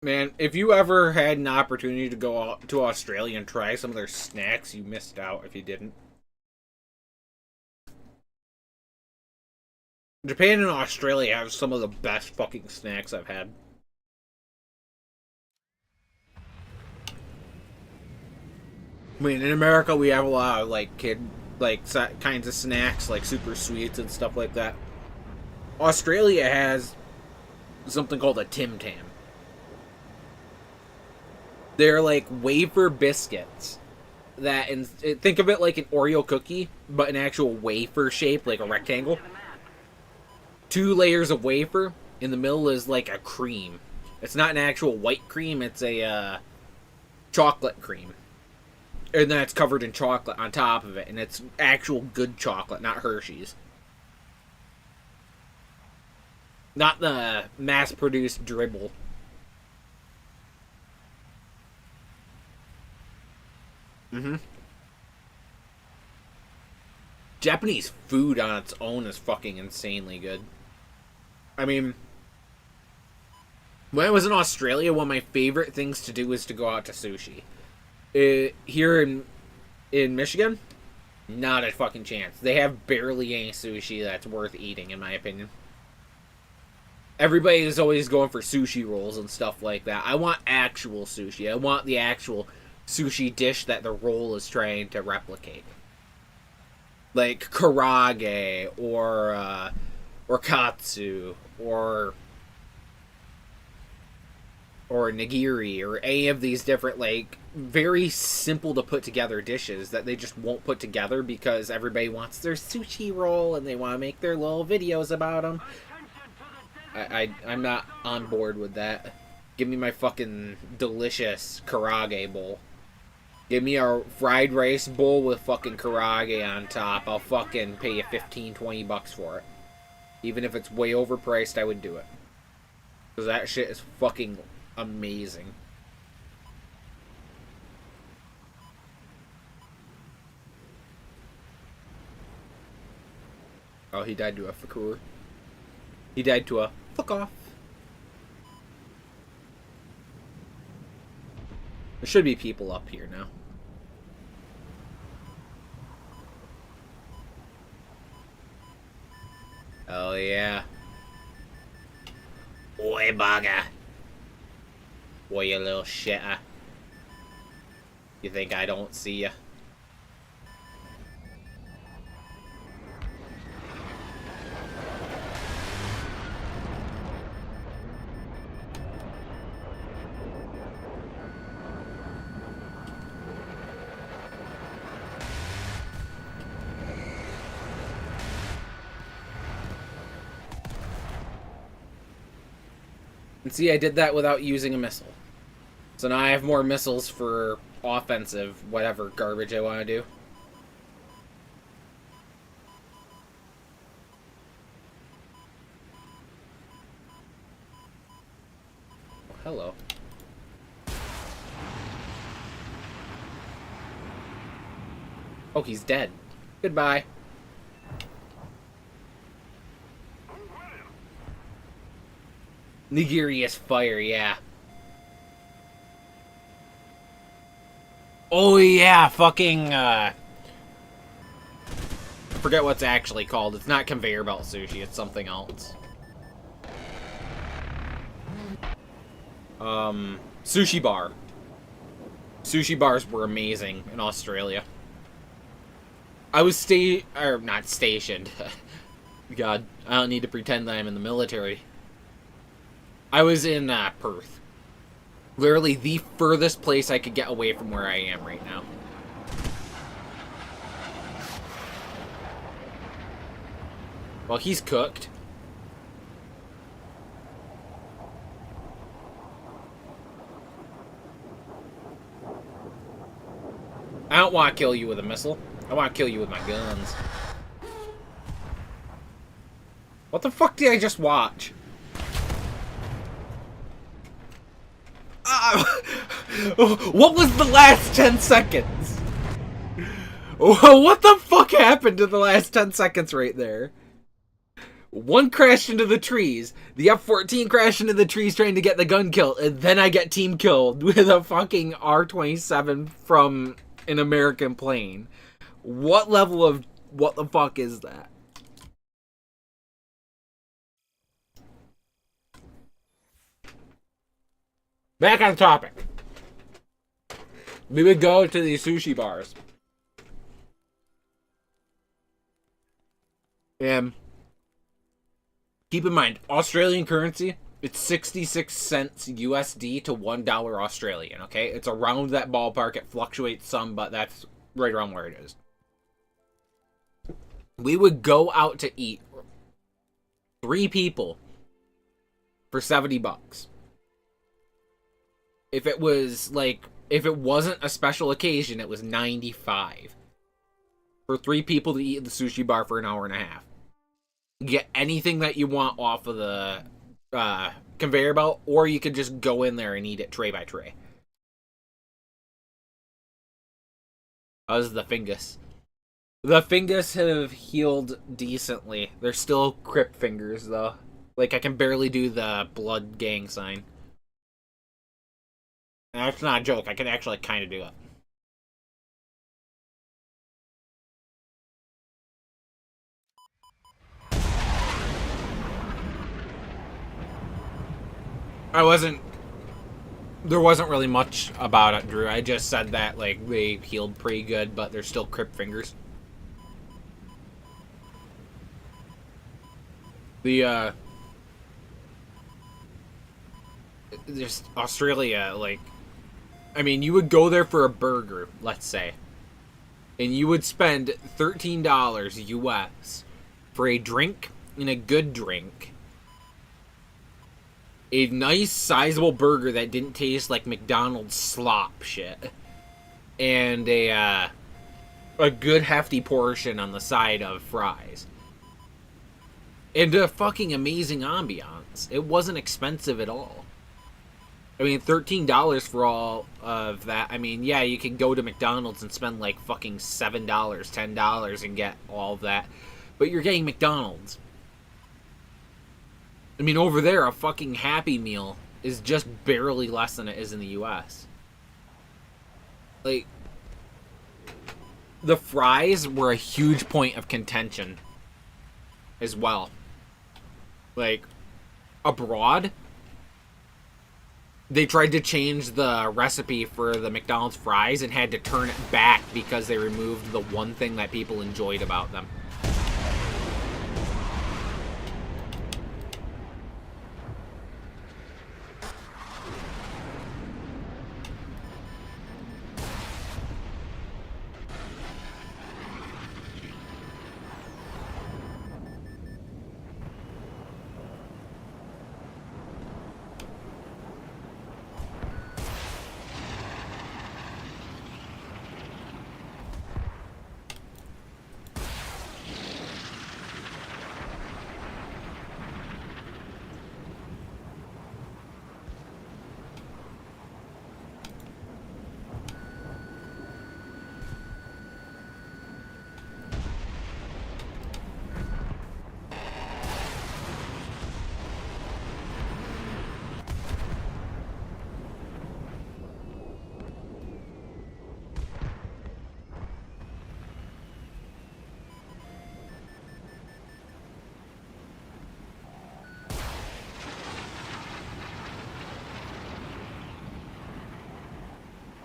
Man, if you ever had an opportunity to go out to Australia and try some of their snacks, you missed out if you didn't. Japan and Australia have some of the best fucking snacks I've had. I mean, in America, we have a lot of, like, kinds of snacks, like super sweets and stuff like that. Australia has something called a Tim Tam. They're like wafer biscuits that, think of it like an Oreo cookie, but an actual wafer shape, like a rectangle. 2 layers of wafer. In the middle is like a cream. It's not an actual white cream, it's a chocolate cream. And then it's covered in chocolate on top of it, and it's actual good chocolate, not Hershey's. Not the mass-produced dribble. Mm-hmm. Japanese food on its own is fucking insanely good. I mean, when I was in Australia, one of my favorite things to do was to go out to sushi. Here in Michigan, not a fucking chance. They have barely any sushi that's worth eating, in my opinion. Everybody is always going for sushi rolls and stuff like that. I want actual sushi. I want the actual sushi dish that the roll is trying to replicate. Like karage or katsu or nigiri or any of these different, like, very simple to put together dishes that they just won't put together because everybody wants their sushi roll and they want to make their little videos about them. I'm not on board with that. Give me my fucking delicious karage bowl. Give me a fried rice bowl with fucking karage on top. I'll fucking pay you $15-20 for it. Even if it's way overpriced, I would do it. Because that shit is fucking amazing. Oh, he died to a fakur. He died to a fuck off. There should be people up here now. Oh yeah. Oi, bugger. Boy, you little shitter. You think I don't see you? And see, I did that without using a missile. So now I have more missiles for offensive, whatever garbage I want to do. Oh, hello. Oh, he's dead. Goodbye. Nigiri is fire, yeah. Oh yeah, fucking, forget what's actually called. It's not conveyor belt sushi, it's something else. Sushi bar. Sushi bars were amazing in Australia. I was not stationed. God, I don't need to pretend that I'm in the military. I was in Perth. Literally the furthest place I could get away from where I am right now. Well, he's cooked. I don't want to kill you with a missile. I want to kill you with my guns. What the fuck did I just watch? What was the last 10 seconds? What the fuck happened to the last 10 seconds right there? One crashed into the trees. The F-14 crashed into the trees trying to get the gun killed. And then I get team killed with a fucking R-27 from an American plane. What level of... what the fuck is that? Back on topic. We would go to these sushi bars. And keep in mind, Australian currency, it's 66 cents USD to $1 Australian, okay? It's around that ballpark. It fluctuates some, but that's right around where it is. We would go out to eat 3 people for $70. If it was like, if it wasn't a special occasion, it was $95 for 3 people to eat at the sushi bar for an hour and a half. You get anything that you want off of the conveyor belt, or you could just go in there and eat it tray by tray. How's the fungus? The fungus have healed decently. They're still crypt fingers, though. Like, I can barely do the blood gang sign. And that's not a joke. I can actually kind of do it. There wasn't really much about it, Drew. I just said that, like, they healed pretty good, but they're still crypt fingers. Just Australia, like, I mean, you would go there for a burger, let's say, and you would spend $13 US for a drink and a good drink, a nice sizable burger that didn't taste like McDonald's slop shit, and a good hefty portion on the side of fries, and a fucking amazing ambiance. It wasn't expensive at all. I mean, $13 for all of that. I mean, yeah, you can go to McDonald's and spend like fucking $7, $10 and get all of that. But you're getting McDonald's. I mean, over there, a fucking Happy Meal is just barely less than it is in the US. Like, the fries were a huge point of contention as well. Like, abroad, they tried to change the recipe for the McDonald's fries and had to turn it back because they removed the one thing that people enjoyed about them.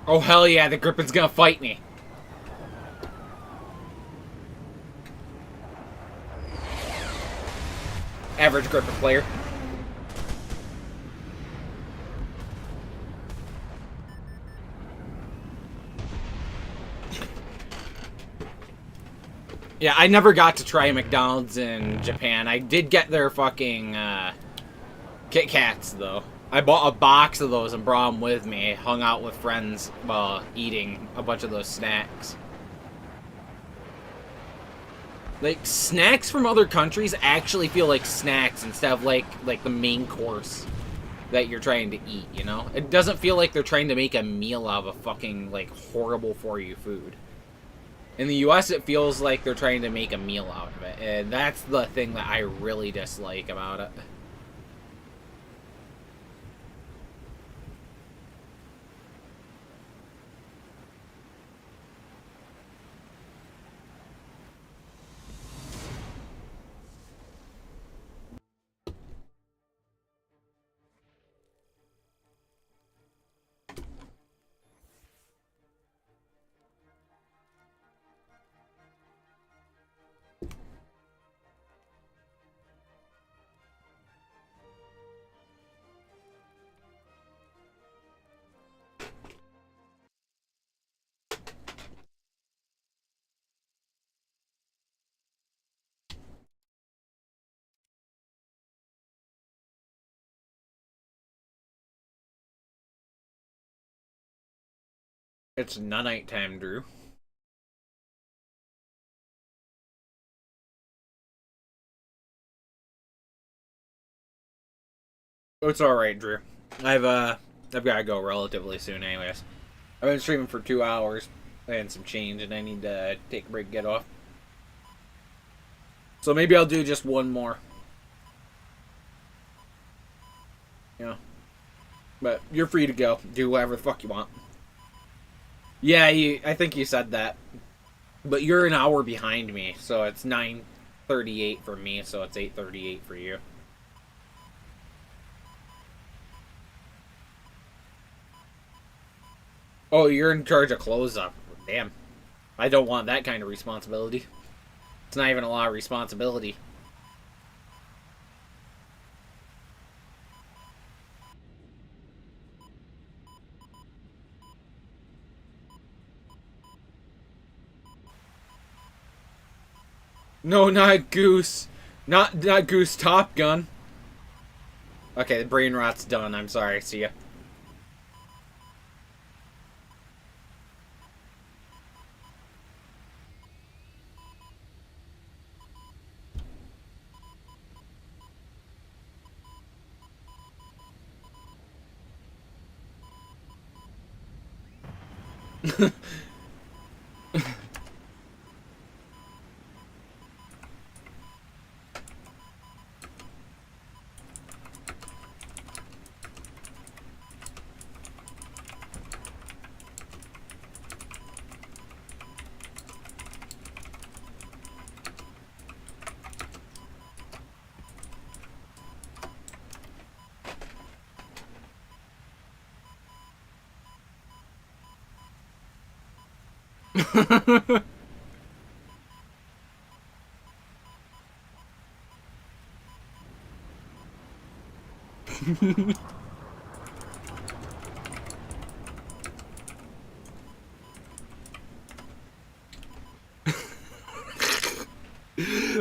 Oh, hell yeah, the Grippen's gonna fight me. Average Grippen player. Yeah, I never got to try McDonald's in Japan. I did get their fucking Kit Kats, though. I bought a box of those and brought them with me. Hung out with friends while eating a bunch of those snacks. Like, snacks from other countries actually feel like snacks instead of like the main course that you're trying to eat, you know? It doesn't feel like they're trying to make a meal out of a fucking, like, horrible for you food. In the US, it feels like they're trying to make a meal out of it, and that's the thing that I really dislike about it. It's night time, Drew. It's alright, Drew. I've gotta go relatively soon anyways. I've been streaming for 2 hours and some change, and I need to take a break, get off. So maybe I'll do just one more. You know. But you're free to go. Do whatever the fuck you want. Yeah, I think you said that. But you're an hour behind me, so it's 9:38 for me, so it's 8:38 for you. Oh, you're in charge of close-up. Damn. I don't want that kind of responsibility. It's not even a lot of responsibility. No, not Goose. Not Goose Top Gun. Okay, the brain rot's done. I'm sorry. See ya.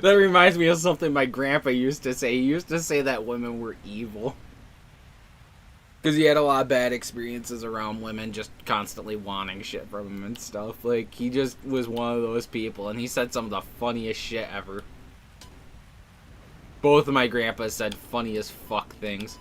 That reminds me of something my grandpa used to say. He used to say that women were evil. Because he had a lot of bad experiences around women just constantly wanting shit from him and stuff. Like, he just was one of those people, and he said some of the funniest shit ever. Both of my grandpas said funny as fuck things.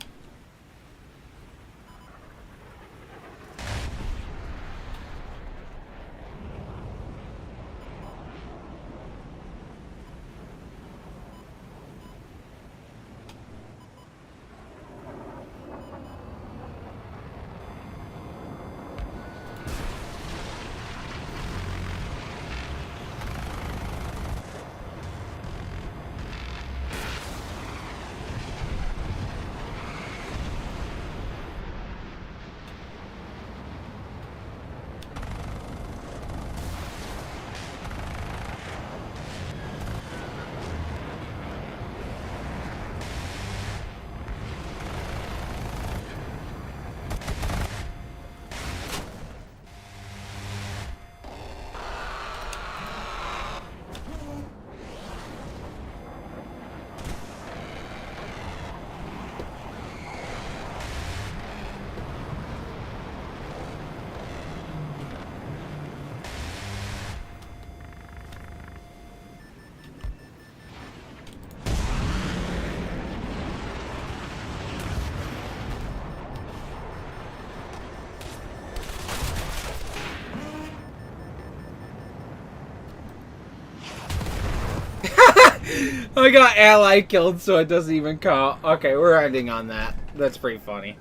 I got ally killed, so it doesn't even count. Okay, we're ending on that. That's pretty funny.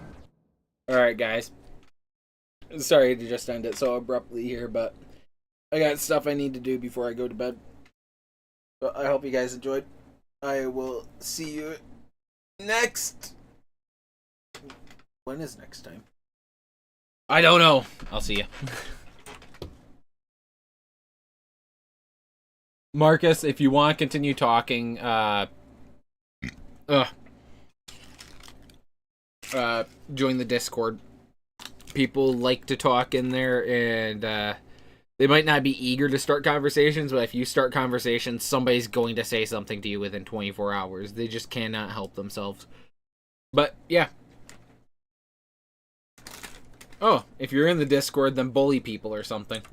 Alright, guys. Sorry to just end it so abruptly here, but I got stuff I need to do before I go to bed. But I hope you guys enjoyed. I will see you next. When is next time? I don't know. I'll see you. Marcus, if you want to continue talking, join the Discord. People like to talk in there, and they might not be eager to start conversations, but if you start conversations, somebody's going to say something to you within 24 hours. They just cannot help themselves. But, yeah. Oh, if you're in the Discord, then bully people or something.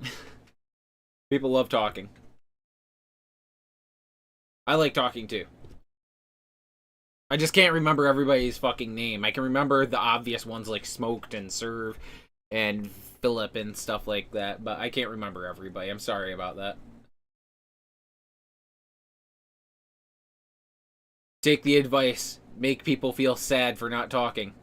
People love talking. I like talking too. I just can't remember everybody's fucking name. I can remember the obvious ones like Smoked and Serve and Philip and stuff like that, but I can't remember everybody. I'm sorry about that. Take the advice. Make people feel sad for not talking.